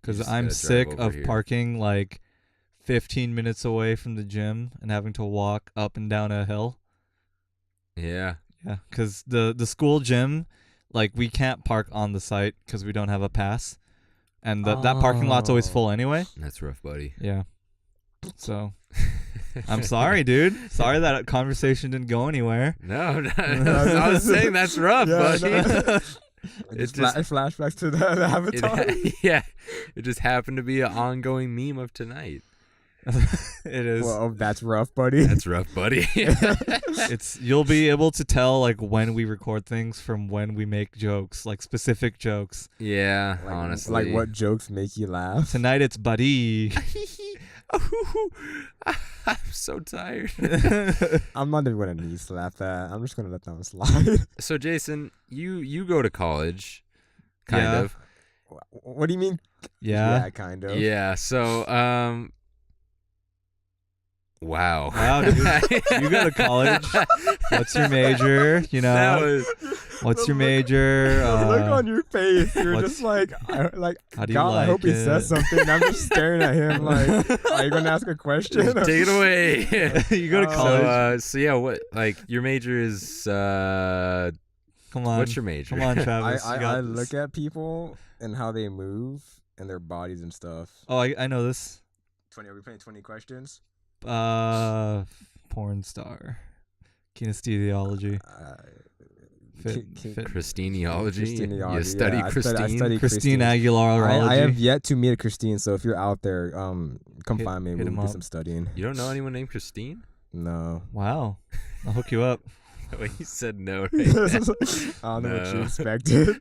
Speaker 3: Because I'm sick of parking like 15 minutes away from the gym and having to walk up and down a hill.
Speaker 1: Yeah.
Speaker 3: Yeah, because the school gym, like we can't park on the site because we don't have a pass, and that parking lot's always full anyway.
Speaker 1: That's rough, buddy.
Speaker 3: Yeah. So, I'm sorry, dude. Sorry that conversation didn't go anywhere.
Speaker 1: No, I was saying that's rough, buddy. It just
Speaker 2: flashbacks to the Avatar.
Speaker 1: yeah, it just happened to be an ongoing meme of tonight.
Speaker 3: It is.
Speaker 2: Well, that's rough, buddy.
Speaker 1: That's rough, buddy.
Speaker 3: You'll be able to tell like when we record things from when we make jokes, like specific jokes.
Speaker 1: Yeah,
Speaker 2: Like,
Speaker 1: honestly.
Speaker 2: like what jokes make you laugh?
Speaker 3: Tonight it's buddy.
Speaker 1: I'm so tired.
Speaker 2: I'm not even gonna knee slap that. I'm just gonna let that one slide.
Speaker 1: So Jason, you go to college, kind
Speaker 3: Yeah.
Speaker 1: of.
Speaker 2: What do you mean?
Speaker 3: Yeah.
Speaker 2: Kind of.
Speaker 1: Yeah. So wow.
Speaker 3: Wow, dude. You go to college. What's your major? You know.
Speaker 1: That was
Speaker 3: What's your major?
Speaker 2: The look on your face. You're
Speaker 3: what's-
Speaker 2: just like,
Speaker 3: How do you
Speaker 2: God,
Speaker 3: like
Speaker 2: I hope he
Speaker 3: it?
Speaker 2: says something. And I'm just staring at him like, are you gonna ask a question?
Speaker 1: take it away.
Speaker 3: You go to
Speaker 2: Oh.
Speaker 3: college.
Speaker 1: So yeah, what like your major is
Speaker 3: Come on.
Speaker 1: what's your major?
Speaker 3: Come on, Travis. you got
Speaker 2: I
Speaker 3: this.
Speaker 2: look at people and how they move and their bodies and stuff.
Speaker 3: Oh, I know this.
Speaker 2: 20. Are we playing 20 questions?
Speaker 3: Porn star. Kinesthesiology. Fit.
Speaker 1: Christineology.
Speaker 2: Christineology,
Speaker 1: You study
Speaker 2: yeah, I
Speaker 1: Christine.
Speaker 2: study
Speaker 3: Christine
Speaker 2: Christine.
Speaker 3: Aguilarology.
Speaker 2: I have yet to meet a Christine, so if you're out there, come find me.
Speaker 3: hit
Speaker 2: We'll
Speaker 3: him
Speaker 2: do
Speaker 3: up.
Speaker 2: some studying.
Speaker 1: You don't know anyone named Christine?
Speaker 2: No.
Speaker 3: Wow. I'll hook you up.
Speaker 1: Wait, you said no.
Speaker 2: I
Speaker 1: Right
Speaker 2: don't know what you
Speaker 1: No.
Speaker 2: expected.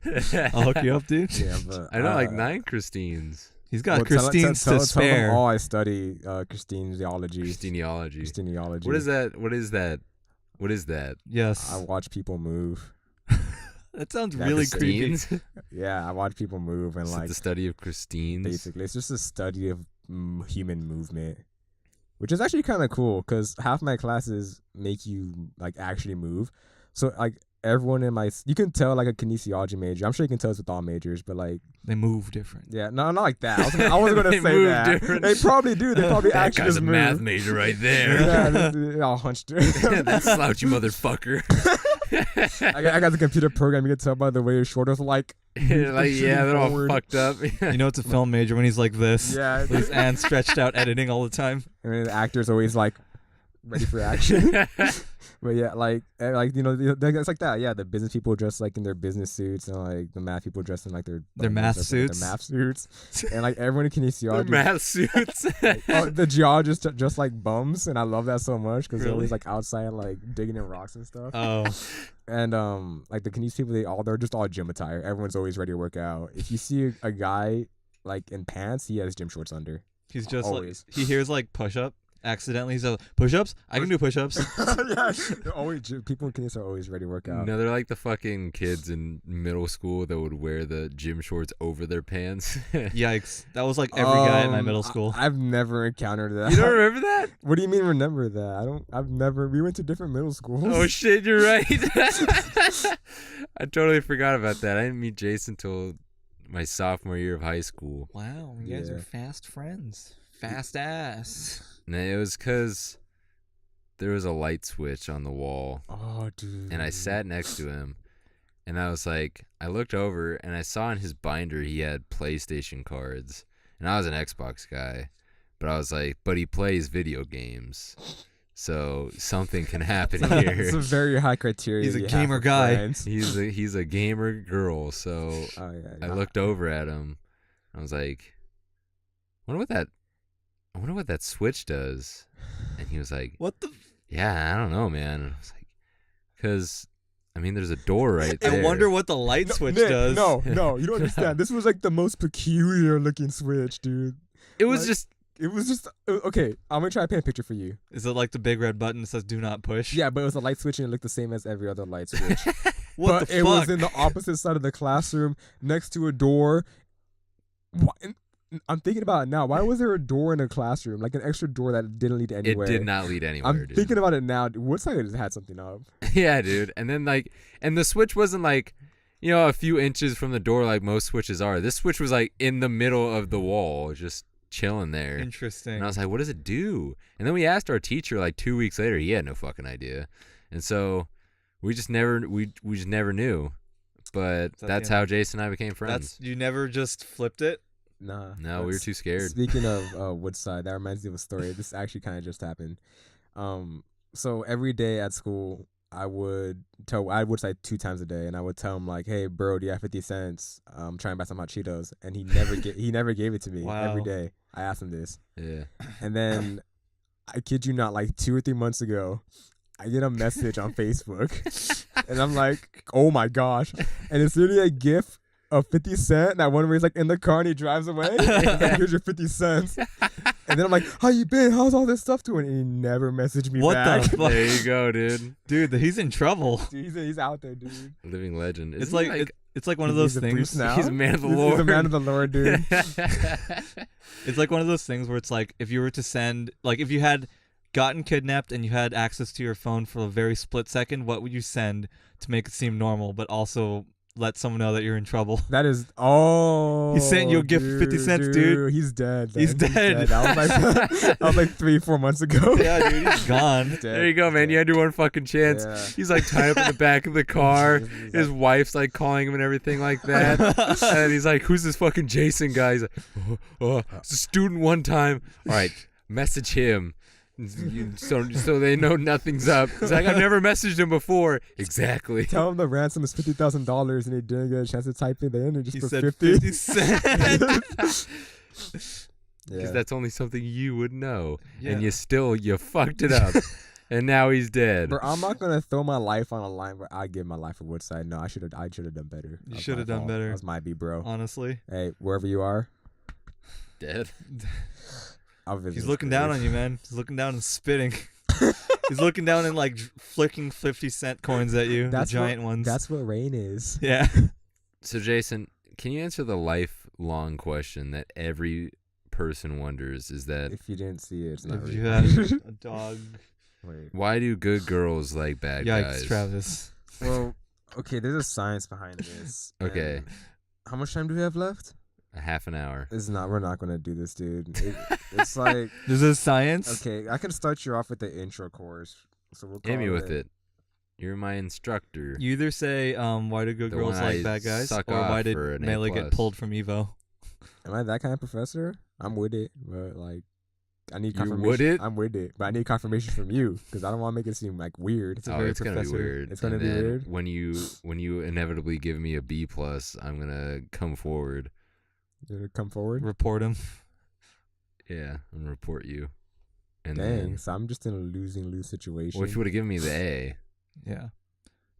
Speaker 3: I'll hook you up, dude.
Speaker 2: Yeah, but
Speaker 1: I know like 9 Christines.
Speaker 3: He's got
Speaker 2: well,
Speaker 3: Christines
Speaker 2: tell
Speaker 3: to
Speaker 2: them
Speaker 3: spare.
Speaker 2: all I study Christineology.
Speaker 1: Christineology.
Speaker 2: Christineology.
Speaker 1: What is that? What is that? What is that?
Speaker 3: Yes.
Speaker 2: I watch people move.
Speaker 3: That sounds
Speaker 2: Yeah,
Speaker 3: really
Speaker 2: Christine.
Speaker 3: creepy.
Speaker 2: Yeah, I watch people move and
Speaker 1: Is it
Speaker 2: like
Speaker 1: the study of Christines?
Speaker 2: basically it's just a study of human movement, which is actually kind of cool because half my classes make you like actually move. So like everyone in you can tell like a kinesiology major. I'm sure you can tell it's with all majors, but like
Speaker 3: They move different.
Speaker 2: yeah, no, not like that. I wasn't gonna
Speaker 1: They
Speaker 2: say
Speaker 1: move
Speaker 2: that.
Speaker 1: different.
Speaker 2: They probably do. They probably
Speaker 1: That
Speaker 2: actually
Speaker 1: guy's
Speaker 2: just
Speaker 1: a
Speaker 2: move.
Speaker 1: math major right there.
Speaker 2: Yeah, they're all hunched.
Speaker 1: That slouchy motherfucker.
Speaker 2: I got the computer program. You can tell by the way his shoulders like.
Speaker 1: Like yeah, they're all
Speaker 2: forward.
Speaker 1: fucked up.
Speaker 3: You know it's a film major when he's like this.
Speaker 2: Yeah,
Speaker 3: With his hands stretched out editing all the time.
Speaker 2: and then the actor's always like ready for action. But yeah, like you know, it's like that. Yeah, the business people dress like in their business suits, and like the math people dress in like their
Speaker 3: math
Speaker 2: their
Speaker 3: suits.
Speaker 2: math suits, and like everyone in
Speaker 1: Their
Speaker 2: kinesiology.
Speaker 1: math suits.
Speaker 2: The geologists just like bums, and I love that so much because they're
Speaker 3: Really?
Speaker 2: always like outside like digging in rocks and stuff.
Speaker 3: Oh.
Speaker 2: And like the kinesiology people, they're just all gym attire. Everyone's always ready to work out. If you see a guy like in pants, he has gym shorts under.
Speaker 3: He's just
Speaker 2: Always.
Speaker 3: like he hears like push up accidentally. He's like push-ups? I can do push-ups.
Speaker 2: Yeah, they're always people in kinesiology are always ready to work out.
Speaker 1: No, they're like the fucking kids in middle school that would wear the gym shorts over their pants.
Speaker 3: Yikes. That was like every guy in my middle school.
Speaker 2: I've never encountered that.
Speaker 1: You don't remember that?
Speaker 2: What do you mean remember that? I've never. We went to different middle schools.
Speaker 1: Oh shit, you're right. I totally forgot about that. I didn't meet Jason till my sophomore year of high school.
Speaker 3: Wow, you guys
Speaker 2: Yeah.
Speaker 3: are fast friends. Fast ass.
Speaker 1: And it was because there was a light switch on the wall,
Speaker 2: Oh, dude.
Speaker 1: and I sat next to him, and I was like, I looked over, and I saw in his binder he had PlayStation cards, and I was an Xbox guy, but I was like, but he plays video games, so something can happen
Speaker 2: It's a
Speaker 1: here.
Speaker 2: very high criteria.
Speaker 3: He's a
Speaker 2: you have
Speaker 3: gamer
Speaker 2: for
Speaker 3: guy.
Speaker 2: friends.
Speaker 1: He's a gamer girl, so
Speaker 2: Oh yeah.
Speaker 1: I looked over at him. I was like, I wonder what that switch does. And he was like,
Speaker 3: What the
Speaker 1: yeah, I don't know, man. And I was like, because, I mean, there's a door right there.
Speaker 3: I wonder what the light switch
Speaker 2: Nick,
Speaker 3: does.
Speaker 2: No, you don't understand. This was like the most peculiar looking switch, dude.
Speaker 1: It was
Speaker 2: like-
Speaker 1: just,
Speaker 2: It was just okay. I'm gonna try to paint a picture for you.
Speaker 3: Is it like the big red button that says do not push?
Speaker 2: Yeah, but it was a light switch and it looked the same as every other light switch.
Speaker 3: What
Speaker 2: but
Speaker 3: the
Speaker 2: it
Speaker 3: fuck?
Speaker 2: was in the opposite side of the classroom, next to a door. I'm thinking about it now. Why was there a door in a classroom, like an extra door that didn't lead
Speaker 1: it
Speaker 2: anywhere?
Speaker 1: did not lead anywhere,
Speaker 2: I'm
Speaker 1: dude.
Speaker 2: thinking about it now. Woodside just had something up.
Speaker 1: Yeah, dude. And then, like, and the switch wasn't like, you know, a few inches from the door like most switches are. This switch was like in the middle of the wall, just chilling there.
Speaker 3: Interesting.
Speaker 1: And I was like, what does it do? And then we asked our teacher like 2 weeks later. He had no fucking idea. And so we just never knew. But
Speaker 3: So
Speaker 1: that's
Speaker 3: yeah.
Speaker 1: how Jason and I became friends.
Speaker 3: You never just flipped it?
Speaker 2: Nah.
Speaker 1: No, we were too scared.
Speaker 2: Speaking of Woodside, that reminds me of a story. This actually kind of just happened. So every day at school, I would say 2 times a day, and I would tell him like, "Hey, bro, do you have 50 cents? I'm trying to buy some hot Cheetos," and he never gave it to me.
Speaker 3: Wow.
Speaker 2: Every day I asked him this,
Speaker 1: Yeah.
Speaker 2: and then I kid you not, like 2 or 3 months ago, I get a message on Facebook, and I'm like, "Oh my gosh!" And it's literally a GIF of 50 Cent, and that one where he's like in the car and he drives away. And he's like, "Here's your 50 cents." And then I'm like, "How you been? How's all this stuff doing?" And he never messaged me
Speaker 3: What
Speaker 2: back.
Speaker 3: the fuck?
Speaker 1: There you go, dude.
Speaker 3: Dude, he's in trouble.
Speaker 2: Dude, he's out there, dude.
Speaker 1: Living legend.
Speaker 3: It's
Speaker 1: Isn't he
Speaker 3: like it's like one of those
Speaker 2: He's a
Speaker 3: things.
Speaker 2: priest now.
Speaker 1: he's a man of the
Speaker 2: He's
Speaker 1: Lord.
Speaker 2: a man of the Lord, dude.
Speaker 3: It's like one of those things where it's like if you were to send, like if you had gotten kidnapped and you had access to your phone for a very split second, what would you send to make it seem normal but also let someone know that you're in trouble?
Speaker 2: That is,
Speaker 3: He sent you a gift for 50 cents, dude.
Speaker 2: He's dead.
Speaker 3: He's dead.
Speaker 2: That was like 3-4 months ago.
Speaker 3: Yeah, dude, he's gone.
Speaker 2: Dead,
Speaker 1: There you go, man. You
Speaker 2: dead.
Speaker 1: had your one fucking chance.
Speaker 2: Yeah.
Speaker 1: He's like tied up in the back of the car.
Speaker 2: He's
Speaker 1: His
Speaker 2: like-
Speaker 1: wife's like calling him and everything like that. And he's like, "Who's this fucking Jason guy?" He's like, "It's a student one time." All right, message him. So they know nothing's up. He's like, "I've never messaged him before." Exactly.
Speaker 2: Tell him the ransom is $50,000 and he didn't get a chance to type it in and just
Speaker 3: He
Speaker 2: put
Speaker 3: said
Speaker 2: 50.
Speaker 3: 50 cents.
Speaker 1: Because
Speaker 2: Yeah.
Speaker 1: that's only something you would know.
Speaker 3: Yeah.
Speaker 1: And you fucked it up. And now he's dead.
Speaker 2: Bro, I'm not gonna throw my life on a line where I give my life for Woodside. No, I should have done better.
Speaker 3: You
Speaker 2: That was
Speaker 3: should have
Speaker 2: my
Speaker 3: done
Speaker 2: fault.
Speaker 3: better.
Speaker 2: That was my B, bro.
Speaker 3: Honestly,
Speaker 2: Hey, wherever you are,
Speaker 1: Dead.
Speaker 2: I'll visit.
Speaker 3: he's
Speaker 2: this
Speaker 3: looking
Speaker 2: grave.
Speaker 3: down on you, man. He's looking down and spitting. He's looking down and like flicking 50-cent coins at you,
Speaker 2: That's
Speaker 3: the giant ones.
Speaker 2: That's what rain is.
Speaker 3: Yeah.
Speaker 1: So, Jason, can you answer the lifelong question that every person wonders? Is that
Speaker 2: If you didn't see it, it's not
Speaker 3: If
Speaker 2: real.
Speaker 3: you had a dog.
Speaker 2: Wait.
Speaker 1: why do good girls like bad
Speaker 3: Yikes,
Speaker 1: guys?
Speaker 3: Travis.
Speaker 2: Well, okay, there's a science behind this.
Speaker 1: Okay.
Speaker 2: and How much time do we have left?
Speaker 1: A half an hour.
Speaker 2: We're not gonna do this, dude. It's like,
Speaker 3: This is science.
Speaker 2: okay, I can start you off with the intro course. So we'll
Speaker 1: Hit me
Speaker 2: call
Speaker 1: with it. You're my instructor.
Speaker 3: You either say, why do good
Speaker 1: The
Speaker 3: girls
Speaker 1: one
Speaker 3: like
Speaker 1: I
Speaker 3: bad guys,
Speaker 1: suck
Speaker 3: or why
Speaker 1: off
Speaker 3: did
Speaker 1: for an A+.
Speaker 3: Melee get pulled from Evo?
Speaker 2: Am I that kind of professor? I'm with it, but like, I need
Speaker 1: You
Speaker 2: confirmation.
Speaker 1: would it?
Speaker 2: I'm with it, but I need confirmation from you because I don't want to make it seem like weird.
Speaker 3: It's a
Speaker 1: Oh,
Speaker 3: very
Speaker 1: it's gonna be
Speaker 3: professor.
Speaker 1: weird.
Speaker 2: It's gonna
Speaker 1: And
Speaker 2: be
Speaker 1: then
Speaker 2: weird?
Speaker 1: when you inevitably give me a B+, I'm gonna come forward.
Speaker 2: You know, come forward.
Speaker 3: Report him.
Speaker 1: Yeah, I'm gonna report you. And
Speaker 2: Dang,
Speaker 1: then,
Speaker 2: so I'm just in a lose situation.
Speaker 1: well, if you would have given me the A,
Speaker 3: Yeah.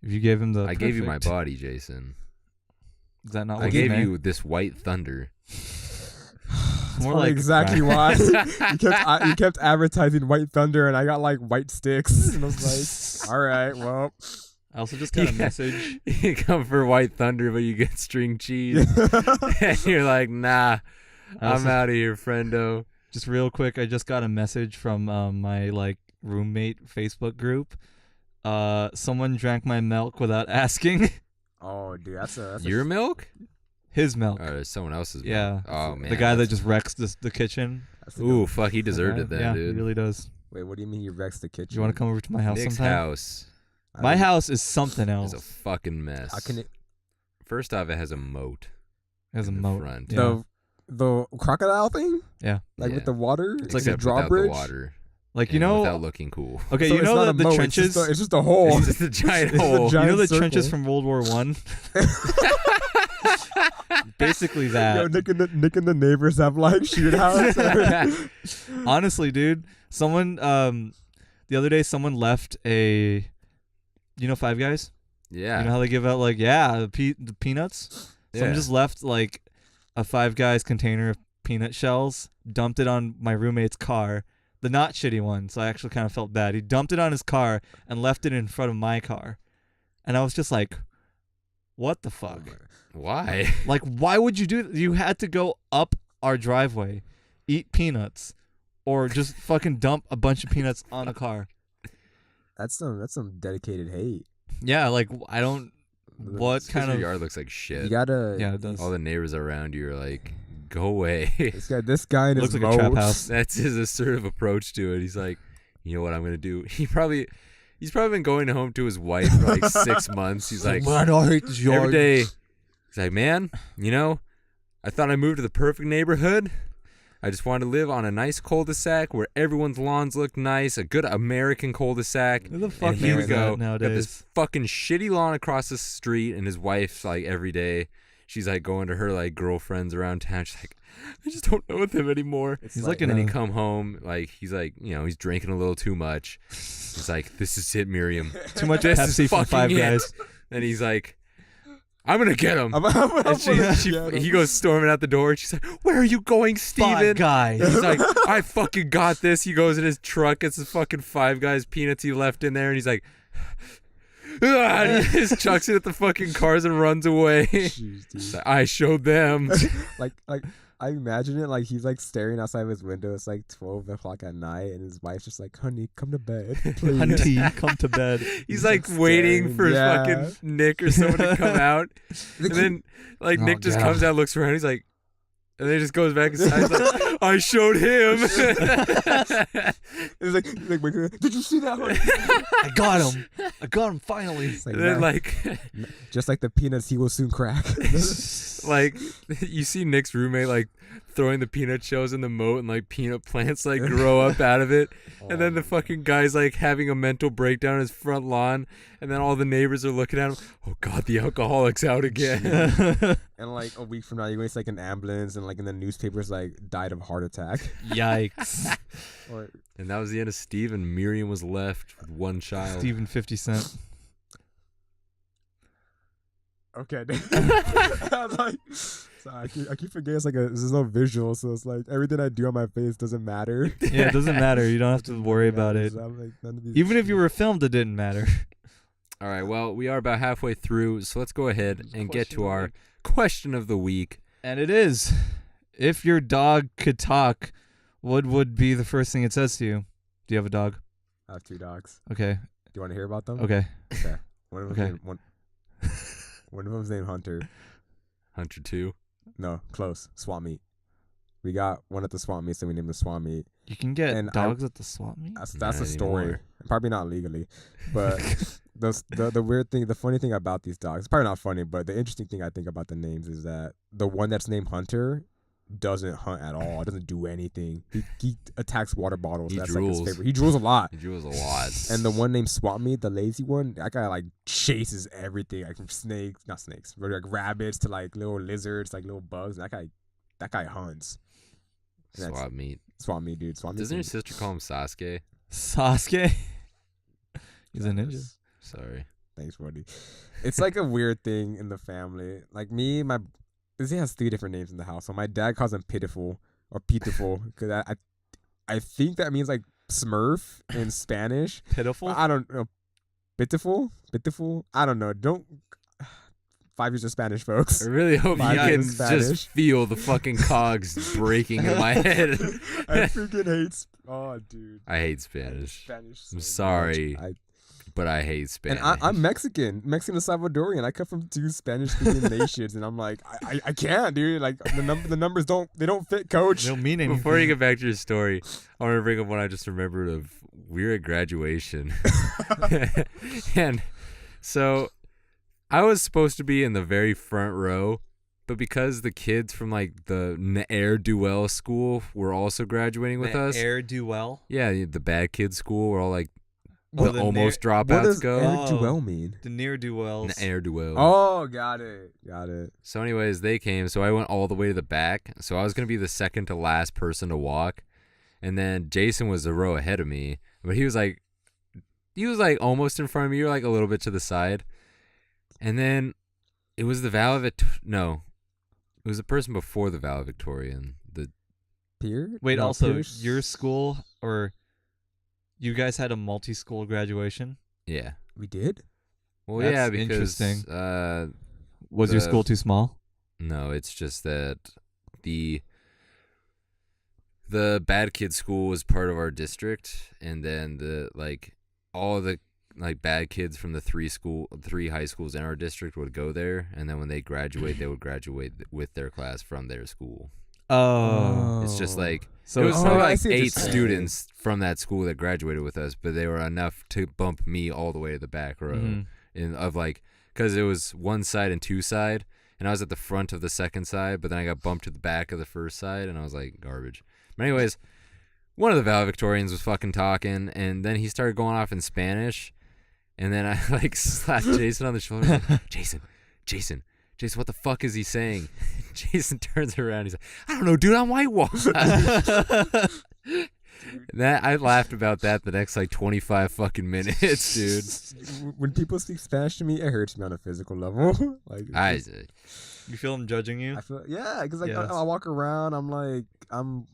Speaker 3: If you gave him the
Speaker 1: I gave you my
Speaker 3: perfect-
Speaker 1: body, Jason.
Speaker 3: Is that not
Speaker 1: I
Speaker 3: what
Speaker 1: gave
Speaker 3: meant?
Speaker 1: you this white thunder.
Speaker 2: That's
Speaker 3: more
Speaker 2: probably
Speaker 3: like
Speaker 2: exactly why you kept advertising White Thunder, and I got like white sticks, and I was like, all right, well,
Speaker 3: I also just got a
Speaker 1: Yeah.
Speaker 3: message.
Speaker 1: You come for white thunder, but you get string cheese. And you're like, nah,
Speaker 3: I
Speaker 1: I'm
Speaker 3: also-
Speaker 1: out of here, friendo.
Speaker 3: Just real quick, I just got a message from my like roommate Facebook group. Someone drank my milk without asking.
Speaker 2: oh, dude, that's a
Speaker 1: Your milk?
Speaker 3: His milk.
Speaker 1: Or is someone else's
Speaker 3: Yeah.
Speaker 1: milk? Oh, man.
Speaker 3: The guy that
Speaker 1: that's-
Speaker 3: just wrecks the kitchen.
Speaker 2: that's a-
Speaker 1: Ooh, fuck, he deserved
Speaker 3: yeah,
Speaker 1: it then,
Speaker 3: yeah,
Speaker 1: dude.
Speaker 3: he really does.
Speaker 2: Wait, what do you mean you wrecks the kitchen?
Speaker 3: Do you want to come over to my house
Speaker 1: Nick's
Speaker 3: sometime?
Speaker 1: house
Speaker 2: I
Speaker 3: My
Speaker 2: mean,
Speaker 3: house is something else.
Speaker 1: is a fucking mess.
Speaker 2: How can it?
Speaker 1: First off, it has a moat.
Speaker 3: It has a
Speaker 1: in the
Speaker 3: moat.
Speaker 1: front.
Speaker 3: Yeah.
Speaker 2: The crocodile thing,
Speaker 3: Yeah.
Speaker 2: like
Speaker 1: Yeah.
Speaker 2: with the water.
Speaker 3: It's like
Speaker 2: the
Speaker 3: a
Speaker 1: Except without the
Speaker 2: drawbridge.
Speaker 1: water.
Speaker 3: Like, you
Speaker 1: and
Speaker 3: know,
Speaker 1: without looking cool.
Speaker 3: okay,
Speaker 2: So
Speaker 3: you
Speaker 2: it's
Speaker 3: know
Speaker 2: not
Speaker 3: the
Speaker 2: a moat,
Speaker 3: trenches.
Speaker 2: It's just a hole.
Speaker 1: It's just a giant
Speaker 2: It's just a
Speaker 1: hole.
Speaker 2: giant
Speaker 3: You know the
Speaker 2: circle.
Speaker 3: trenches from World War One? Basically
Speaker 2: Yo,
Speaker 3: that.
Speaker 2: Nick and the neighbors have like shoot house.
Speaker 3: Honestly, dude, someone the other day someone left a, you know, Five Guys.
Speaker 1: Yeah.
Speaker 3: You know how they give out like the peanuts. Someone
Speaker 1: Yeah.
Speaker 3: just left like a Five Guys container of peanut shells, dumped it on my roommate's car, the not shitty one. So I actually kind of felt bad. He dumped it on his car and left it in front of my car, and I was just like, "What the fuck?
Speaker 1: Why?
Speaker 3: Like, why would you do that? You had to go up our driveway, eat peanuts, or just fucking dump a bunch of peanuts on a car."
Speaker 2: That's some dedicated hate.
Speaker 3: Yeah, like I don't. What
Speaker 1: It's 'cause
Speaker 3: kind
Speaker 1: your
Speaker 3: of?
Speaker 1: yard looks like shit.
Speaker 2: You gotta.
Speaker 3: Yeah, it does.
Speaker 1: All the neighbors around you are like, go away.
Speaker 2: This guy in his
Speaker 3: Looks like a trap
Speaker 2: moat.
Speaker 3: house.
Speaker 1: That's his assertive approach to it. He's like, you know what I'm gonna do? He's probably been going home to his wife for like 6 months. He's like,
Speaker 2: Man, I hate this yard.
Speaker 1: every day. He's like, man, you know, I thought I moved to the perfect neighborhood, I just wanted to live on a nice cul-de-sac where everyone's lawns look nice, a good American cul-de-sac.
Speaker 3: Who the fuck
Speaker 1: And here we
Speaker 3: is
Speaker 1: go.
Speaker 3: that
Speaker 1: Got
Speaker 3: nowadays?
Speaker 1: this fucking shitty lawn across the street, and his wife's like every day, she's like going to her like girlfriends around town. She's like, I just don't know with him anymore.
Speaker 3: He's like
Speaker 1: And then he
Speaker 3: an
Speaker 1: come home, like he's like, he's drinking a little too much. He's like, this is it, Miriam.
Speaker 3: too much
Speaker 1: This
Speaker 3: Pepsi
Speaker 1: is
Speaker 3: from
Speaker 1: fucking
Speaker 3: Five
Speaker 1: it.
Speaker 3: Guys.
Speaker 1: And he's like, I'm gonna get him.
Speaker 2: I'm
Speaker 1: And
Speaker 2: gonna get him.
Speaker 1: he goes storming out the door, and she's like, where are you going, Steven?
Speaker 3: Five Guys.
Speaker 1: He's like, I fucking got this. He goes in his truck, gets the fucking Five Guys peanuts he left in there, and he's like, "Ah," and he just chucks it at the fucking cars and runs away.
Speaker 2: Jeez, dude.
Speaker 1: He's like, I showed them.
Speaker 2: like I imagine it like he's like staring outside of his window. It's like 12 o'clock at night, and his wife's just like, "Honey, come to bed, please."
Speaker 3: Hunty, come to bed.
Speaker 1: He's like waiting
Speaker 2: staring,
Speaker 1: for
Speaker 2: yeah.
Speaker 1: fucking Nick or someone to come out. And then like
Speaker 2: Oh,
Speaker 1: Nick just
Speaker 2: God.
Speaker 1: comes out, looks around, he's like, and then he just goes back inside. He's like, I showed him.
Speaker 2: It's like, wait, did you see that one?
Speaker 3: I got him. I got him finally.
Speaker 2: It's like,
Speaker 1: And then
Speaker 2: nah,
Speaker 1: like
Speaker 2: just like the peanuts, he will soon crack.
Speaker 1: like you see Nick's roommate like throwing the peanut shells in the moat, and like peanut plants like grow up out of it. And then the fucking guy's like having a mental breakdown in his front lawn, and then all the neighbors are looking at him. Oh God, the alcoholic's out again.
Speaker 2: And like a week from now, you're going to see like an ambulance, and like in the newspapers, like died of heart attack.
Speaker 3: Yikes.
Speaker 2: Or
Speaker 1: And that was the end of Steve, and Miriam was left with one child.
Speaker 3: Steven 50 Cent.
Speaker 2: okay, I was like, sorry, I keep forgetting it's like there's no visual, so it's like everything I do on my face doesn't matter.
Speaker 3: Yeah, it doesn't matter. You don't have to worry about it.
Speaker 2: So I'm like, none of these-
Speaker 3: Even if you were filmed, it didn't matter.
Speaker 1: All right, well, we are about halfway through, so let's go ahead
Speaker 3: There's a
Speaker 1: and get
Speaker 3: question
Speaker 1: to
Speaker 3: of the
Speaker 1: our
Speaker 3: week.
Speaker 1: question of the week.
Speaker 3: And it is, if your dog could talk, what would be the first thing it says to you? Do you have a dog?
Speaker 2: I have 2 dogs.
Speaker 3: Okay.
Speaker 2: Do you want to hear about them?
Speaker 3: Okay.
Speaker 2: Okay. One of them's
Speaker 3: Okay.
Speaker 2: named, one of them's named Hunter.
Speaker 1: Hunter 2.
Speaker 2: No, close. Swap meet. We got one at the swap meet, so we named the swap meet.
Speaker 3: You can get
Speaker 2: And
Speaker 3: dogs at the swap meet?
Speaker 2: That's
Speaker 1: Not
Speaker 2: a story.
Speaker 1: anymore.
Speaker 2: Probably not legally, but the weird thing, the funny thing about these dogs, probably not funny, but the interesting thing I think about the names is that the one that's named Hunter doesn't hunt at all. Doesn't do anything. He attacks water bottles.
Speaker 1: He
Speaker 2: That's
Speaker 1: drools.
Speaker 2: like his favorite. He drools a lot.
Speaker 1: He drew us a lot.
Speaker 2: And the one named Swap Meet, the lazy one, that guy like chases everything, like from snakes, not snakes, but like rabbits to like little lizards, like little bugs. And that guy hunts. That's-
Speaker 1: Swap meet.
Speaker 2: Swap Meet, dude. Swap Meet.
Speaker 1: Doesn't your sister call him Sasuke?
Speaker 3: Sasuke? He's a ninja.
Speaker 1: Sorry.
Speaker 2: Thanks, buddy. It's like a weird thing in the family. Like me, he has 3 different names in the house. So my dad calls him Pitiful or Pitiful because I think that means like Smurf in Spanish.
Speaker 3: Pitiful?
Speaker 2: I don't know. Pitiful? I don't know. Don't. 5 years of Spanish, folks.
Speaker 1: I really hope you
Speaker 2: Five
Speaker 1: can
Speaker 2: years Spanish.
Speaker 1: just feel the fucking cogs breaking in my head.
Speaker 2: I freaking hate. Oh, dude.
Speaker 1: I hate Spanish,
Speaker 2: Spanish. so
Speaker 1: I'm
Speaker 2: much.
Speaker 1: sorry. but I hate Spanish.
Speaker 2: And I'm Mexican and Salvadorian. I come from 2 Spanish-speaking nations, and I'm like, I can't, dude. Like the numbers don't fit, coach.
Speaker 3: They don't mean anything.
Speaker 1: Before you get back to your story, I want to bring up one I just remembered of. We were at graduation. And so I was supposed to be in the very front row, but because the kids from like the ne'er-do-well school were also graduating with us.
Speaker 3: Air duel.
Speaker 1: Yeah, the bad kids school where all like
Speaker 3: Oh,
Speaker 1: the
Speaker 3: the
Speaker 1: almost
Speaker 2: What
Speaker 1: dropouts
Speaker 2: does
Speaker 1: go.
Speaker 2: air duel mean?
Speaker 3: The near duels.
Speaker 1: Ne'er-do-well.
Speaker 2: Oh, got it.
Speaker 1: So anyways, they came, so I went all the way to the back. So I was going to be the second to last person to walk. And then Jason was a row ahead of me, but he was like almost in front of me. You were like a little bit to the side. And then it was the it was the person before the valedictorian. The
Speaker 2: Pier?
Speaker 3: Wait,
Speaker 2: No,
Speaker 3: also,
Speaker 2: Pierce?
Speaker 3: your school or you guys had a multi-school graduation?
Speaker 1: yeah.
Speaker 2: We did?
Speaker 1: Well,
Speaker 3: That's
Speaker 1: yeah, because
Speaker 3: interesting. Was your
Speaker 1: the-
Speaker 3: school too small?
Speaker 1: No, it's just that the bad kid school was part of our district, and then all the bad kids from the 3 high schools in our district would go there, and then when they graduate, they would graduate with their class from their school.
Speaker 3: Oh.
Speaker 1: It's just like
Speaker 3: So
Speaker 1: it was
Speaker 2: Oh,
Speaker 1: probably
Speaker 2: I
Speaker 1: like
Speaker 2: see what you're
Speaker 1: 8
Speaker 2: saying.
Speaker 1: students from that school that graduated with us, but they were enough to bump me all the way to the back row. Because it was 1 side and 2 side, and I was at the front of the second side, but then I got bumped to the back of the first side, and I was like garbage. But anyways, one of the valedictorians was fucking talking, and then he started going off in Spanish, and then I like slapped Jason on the shoulder. Like, Jason, what the fuck is he saying? Jason turns around. He's like, I don't know, dude. I'm whitewashed. That I laughed about that the next like 25 fucking minutes, dude.
Speaker 2: When people speak Spanish to me, it hurts me on a physical level. Like,
Speaker 3: You feel him judging you?
Speaker 2: I feel, yeah, because like
Speaker 3: Yes.
Speaker 2: I walk around, I'm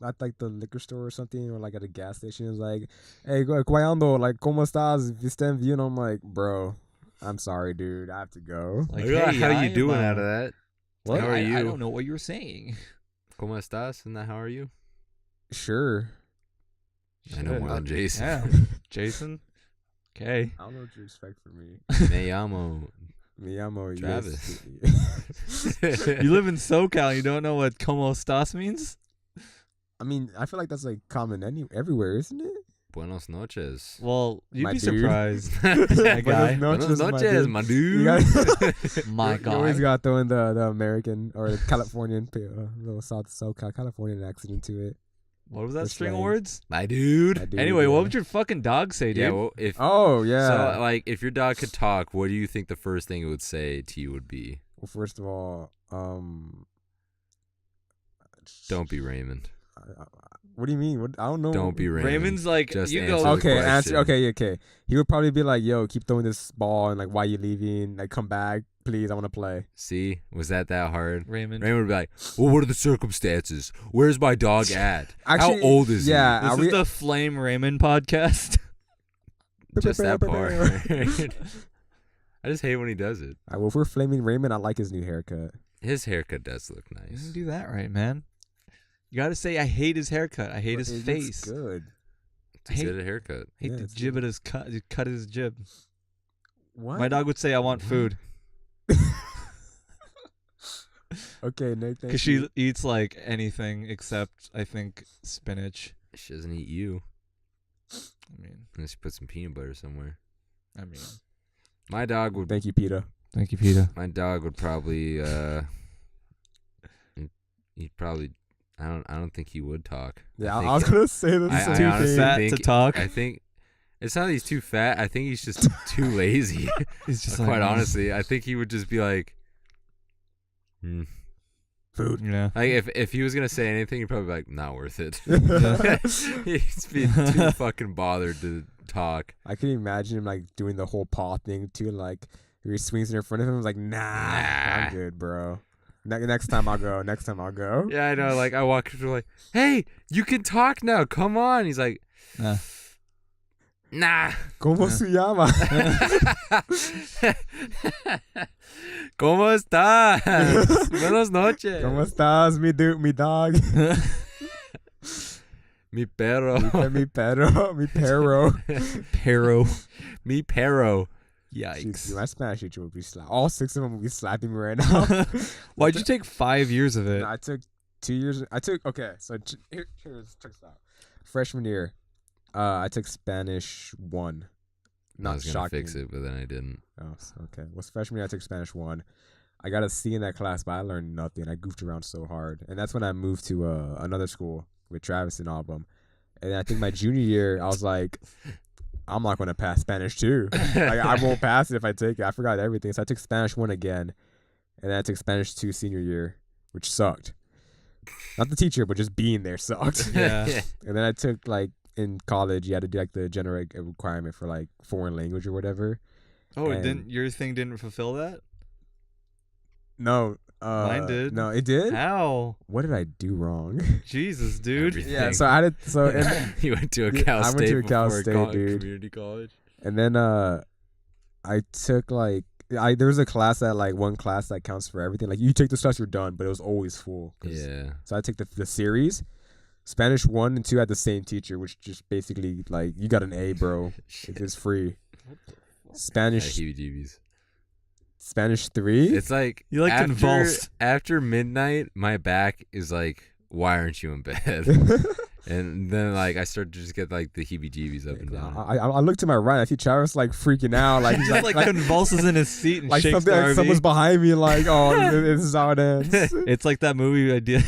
Speaker 2: at like the liquor store or something, or like at a gas station. It's like, hey, cuando, like, ¿cómo estás? ¿Viste bien? I'm like, bro, I'm sorry, dude, I have to go.
Speaker 3: Like,
Speaker 1: How
Speaker 3: I
Speaker 1: you
Speaker 3: am,
Speaker 1: doing out of that?
Speaker 3: What?
Speaker 1: How are you?
Speaker 3: I don't know what you were saying.
Speaker 1: ¿Cómo estás? Isn't that how are you?
Speaker 2: Sure.
Speaker 1: I know more than Jason.
Speaker 3: Yeah. Jason? Okay.
Speaker 2: I don't know what you expect from me.
Speaker 1: Me llamo
Speaker 2: Me llamo
Speaker 1: Travis.
Speaker 3: You live in SoCal and you don't know what como estás means?
Speaker 2: I mean, I feel like that's like common everywhere, isn't it?
Speaker 1: Buenos noches.
Speaker 3: Well, you'd
Speaker 2: My
Speaker 3: be
Speaker 2: dude.
Speaker 3: surprised.
Speaker 1: My
Speaker 3: guy.
Speaker 1: Buenos
Speaker 2: my
Speaker 1: noches,
Speaker 2: dude.
Speaker 1: my
Speaker 2: You
Speaker 1: dude.
Speaker 2: guys-
Speaker 3: My
Speaker 2: You always
Speaker 3: God.
Speaker 2: got to throw in the American or the Californian, little SoCal Californian accent into it.
Speaker 3: What was that
Speaker 2: Just
Speaker 3: string of
Speaker 2: like-
Speaker 3: words?
Speaker 1: My dude.
Speaker 2: My dude,
Speaker 3: Anyway,
Speaker 2: yeah.
Speaker 3: what would your fucking dog say, dude?
Speaker 1: Yeah, well, if
Speaker 2: Oh yeah.
Speaker 1: so, like, if your dog could talk, what do you think the first thing it would say to you would be?
Speaker 2: Well, first of all,
Speaker 1: Don't be Raymond.
Speaker 2: What do you mean? What, I don't know.
Speaker 1: Don't be Raymond.
Speaker 3: Raymond's like,
Speaker 1: Just
Speaker 3: you
Speaker 1: answer
Speaker 3: go.
Speaker 1: the
Speaker 2: Okay,
Speaker 1: question.
Speaker 2: answer. Okay. He would probably be like, "Yo, keep throwing this ball, and like, why you leaving? Like, come back, please. I want to play."
Speaker 1: See, was that hard?
Speaker 3: Raymond.
Speaker 1: Raymond would be like, well, what are the circumstances? Where's my dog at?
Speaker 2: Actually,
Speaker 1: How old is
Speaker 2: yeah,
Speaker 3: This
Speaker 2: are
Speaker 3: is
Speaker 2: we-
Speaker 3: the Flame Raymond podcast.
Speaker 1: he? Just that part. I just hate when he does it.
Speaker 2: Well, if we're flaming Raymond, I like his new haircut.
Speaker 1: His haircut does look
Speaker 3: You
Speaker 1: nice.
Speaker 3: didn't do that right, man. You gotta say, I hate his haircut. I hate
Speaker 2: But
Speaker 3: his
Speaker 2: it
Speaker 3: face.
Speaker 2: looks good.
Speaker 1: It's a
Speaker 3: hate-
Speaker 1: good haircut.
Speaker 3: Hate
Speaker 2: Yeah,
Speaker 3: the
Speaker 2: it's
Speaker 3: jib
Speaker 2: good.
Speaker 3: at his cut. He cut his jib.
Speaker 2: What?
Speaker 3: My dog would say, I want food.
Speaker 2: Okay, Nick.
Speaker 3: Because she eats like anything except, I think, spinach.
Speaker 1: She doesn't eat you
Speaker 3: I mean,
Speaker 1: unless you put some peanut butter somewhere.
Speaker 3: I mean.
Speaker 1: My dog would.
Speaker 2: Thank you, Peter.
Speaker 3: Thank you, Peter.
Speaker 1: My dog would probably. He'd probably. I don't think he would talk.
Speaker 2: Yeah,
Speaker 1: I
Speaker 2: I was
Speaker 1: think-
Speaker 2: gonna say the
Speaker 1: I
Speaker 2: same
Speaker 1: honestly
Speaker 2: thing.
Speaker 3: fat
Speaker 1: think-
Speaker 3: to talk.
Speaker 1: I think it's not that he's too fat. I think he's just too lazy.
Speaker 3: He's just
Speaker 1: Quite
Speaker 3: like,
Speaker 1: honestly, I think he would just be like,
Speaker 2: Food.
Speaker 3: Yeah.
Speaker 1: like if he was gonna say anything, he'd probably be like, not worth it.
Speaker 3: Yeah.
Speaker 1: He's being too fucking bothered to talk.
Speaker 2: I can imagine him like doing the whole paw thing too. Like he swings it in front of him. I was like, nah,
Speaker 1: Nah.
Speaker 2: I'm good, bro. Next time I'll go. Next time I'll go.
Speaker 1: Yeah, I know. Like I walk through, like, hey, you can talk now. Come on. He's like,
Speaker 3: Nah.
Speaker 1: nah.
Speaker 2: ¿Cómo
Speaker 3: Yeah.
Speaker 2: se llama?
Speaker 1: ¿Cómo estás? Buenas noches.
Speaker 2: ¿Cómo estás, mi dude, mi dog?
Speaker 1: Mi perro.
Speaker 2: mi perro, mi perro.
Speaker 3: Pero.
Speaker 1: Mi perro.
Speaker 3: Yikes.
Speaker 2: My Spanish teacher would be all 6 of them would be slapping me right now.
Speaker 3: Why'd you take 5 years of it?
Speaker 2: No, I took 2 years. Okay, so check this out. Freshman year, I took Spanish 1.
Speaker 1: I
Speaker 2: Not
Speaker 1: was gonna
Speaker 2: shocking.
Speaker 1: fix it, but then I didn't.
Speaker 2: Oh, okay. Well, freshman year, I took Spanish 1. I got a C in that class, but I learned nothing. I goofed around so hard. And that's when I moved to another school with Travis and all of them. And I think my junior year, I was like, I'm not going to pass Spanish 2. Like, I won't pass it if I take it. I forgot everything. So I took Spanish 1 again. And then I took Spanish 2 senior year, which sucked. Not the teacher, but just being there sucked.
Speaker 3: Yeah.
Speaker 2: And then I took, like, in college, you had to do, like, the general requirement for, like, foreign language or whatever.
Speaker 3: Oh,
Speaker 2: And-
Speaker 3: didn't your thing didn't fulfill that?
Speaker 2: No.
Speaker 3: Mine did.
Speaker 2: No, it did?
Speaker 3: How?
Speaker 2: What did I do wrong?
Speaker 3: Jesus, dude.
Speaker 1: Everything.
Speaker 2: Yeah, so I did. So and,
Speaker 1: You went to a
Speaker 2: Yeah,
Speaker 1: Cal
Speaker 2: I
Speaker 1: State
Speaker 2: went to a Cal
Speaker 1: before
Speaker 2: State, dude.
Speaker 1: community college.
Speaker 2: and then I took like there was a class that like one class that counts for everything. Like you take this class, you're done, but it was always full. 'Cause-
Speaker 1: Yeah.
Speaker 2: So I took the series. Spanish 1 and 2 had the same teacher, which just basically like you got an A, bro. It's free. Spanish
Speaker 1: heebie-jeebies.
Speaker 2: Spanish 3.
Speaker 1: It's like
Speaker 3: You like convulsed.
Speaker 1: after midnight. My back is like, why aren't you in bed? And then like I start to just get like the heebie-jeebies up and down.
Speaker 2: I look to my right. I see Travis like freaking out, like he's
Speaker 3: Just like convulses in his seat and
Speaker 2: like
Speaker 3: shakes
Speaker 2: something
Speaker 3: the
Speaker 2: like
Speaker 3: RV.
Speaker 2: someone's behind me. Like this is how it ends.
Speaker 3: It's like that movie idea.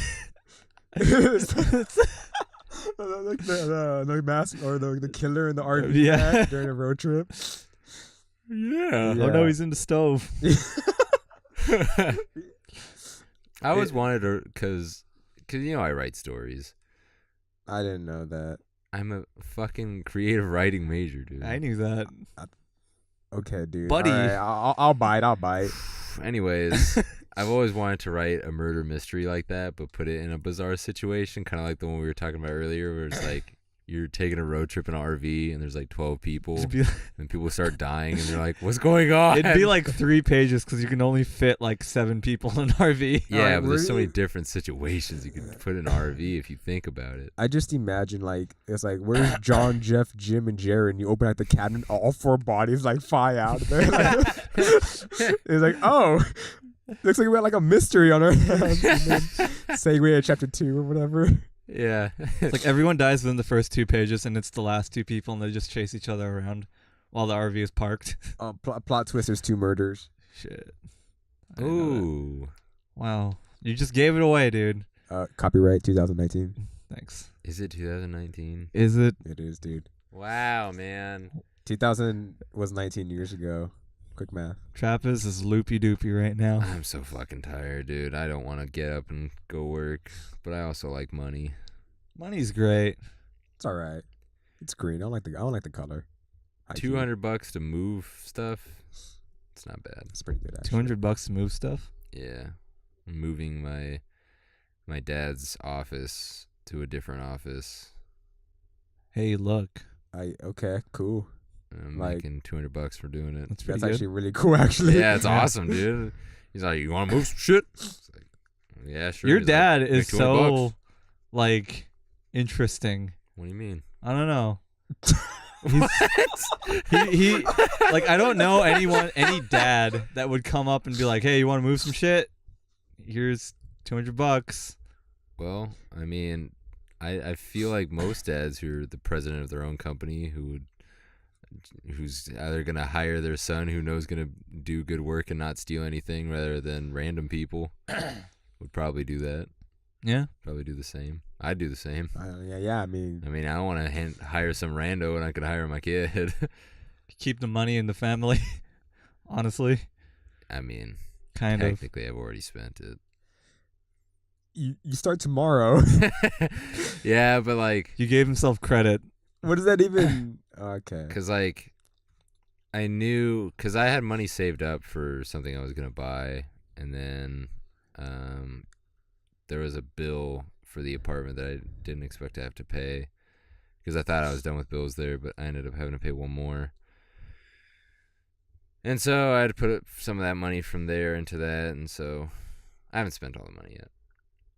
Speaker 2: Like the mask or the killer in the RV
Speaker 3: Yeah.
Speaker 2: during a road trip.
Speaker 1: Yeah.
Speaker 3: Oh no, he's in the stove.
Speaker 1: I always wanted to, cause you know I write stories.
Speaker 2: I didn't know that.
Speaker 1: I'm a fucking creative writing major, dude.
Speaker 3: I knew that.
Speaker 2: Okay, dude.
Speaker 3: Buddy.
Speaker 2: All right, I'll bite.
Speaker 1: Anyways, I've always wanted to write a murder mystery like that, but put it in a bizarre situation, kind of like the one we were talking about earlier, where it's like you're taking a road trip in an RV and there's like 12 people, and people start dying, and they're like, "What's going on?"
Speaker 3: It'd be like 3 pages because you can only fit like 7 people in an RV.
Speaker 1: yeah,
Speaker 2: Alright,
Speaker 1: but there's so
Speaker 2: where-
Speaker 1: many different situations you could put in an RV if you think about it.
Speaker 2: I just imagine like it's like where's John, Jeff, Jim, and Jared? And you open out the cabinet, all 4 bodies like fly out. Like, it's like, oh, looks like we got like a mystery on our hands. And then segue to chapter 2 or whatever.
Speaker 1: Yeah,
Speaker 3: It's like everyone dies within the first 2 pages, and it's the last 2 people, and they just chase each other around while the RV is parked.
Speaker 2: Plot twist: there's 2 murders.
Speaker 3: Shit. I didn't know that.
Speaker 1: Ooh,
Speaker 3: Wow. You just gave it away, dude.
Speaker 2: Copyright 2019.
Speaker 3: Thanks.
Speaker 1: is it 2019?
Speaker 3: Is it?
Speaker 2: It is, dude.
Speaker 1: Wow, man.
Speaker 2: 2000 was 19 years ago. Quick math.
Speaker 3: Trappist is loopy doopy right now.
Speaker 1: I'm so fucking tired, dude. I don't want to get up and go work, but I also like money.
Speaker 3: Money's great.
Speaker 2: It's all right. It's green. I don't like the color.
Speaker 1: $200 to move stuff. It's not bad.
Speaker 2: It's pretty good actually.
Speaker 3: $200 to move stuff.
Speaker 1: Yeah, I'm moving my dad's office to a different office.
Speaker 3: Hey, look.
Speaker 2: Okay, cool.
Speaker 1: And I'm
Speaker 2: Like-
Speaker 1: making $200 for doing it.
Speaker 3: That's pretty
Speaker 2: That's
Speaker 3: good.
Speaker 2: actually really cool actually.
Speaker 1: Yeah, it's awesome, dude. He's like, "You want to move some shit?" It's like, yeah, sure.
Speaker 3: Your
Speaker 1: He's like,
Speaker 3: dad
Speaker 1: "Make
Speaker 3: is
Speaker 1: $200
Speaker 3: so like interesting.
Speaker 1: What do you mean?
Speaker 3: I don't know. He like I don't know any dad that would come up and be like, "Hey, you want to move some shit? Here's $200."
Speaker 1: Well, I mean, I feel like most dads who are the president of their own company who's either gonna hire their son who knows gonna do good work and not steal anything rather than random people would probably do that.
Speaker 3: Yeah.
Speaker 1: Probably do the same. I'd do the same.
Speaker 2: Yeah. I mean,
Speaker 1: I don't want to hire some rando and I could hire my kid.
Speaker 3: Keep the money in the family. Honestly,
Speaker 1: I mean,
Speaker 3: kind of.
Speaker 1: technically, I've already spent it.
Speaker 2: you start tomorrow.
Speaker 1: Yeah, but like,
Speaker 3: You gave himself credit.
Speaker 2: What does that even? Okay.
Speaker 1: cause like, I knew, cause I had money saved up for something I was gonna buy, and then, there was a bill for the apartment that I didn't expect to have to pay, because I thought I was done with bills there, but I ended up having to pay one more. And so I had to put some of that money from there into that, and so I haven't spent all the money yet.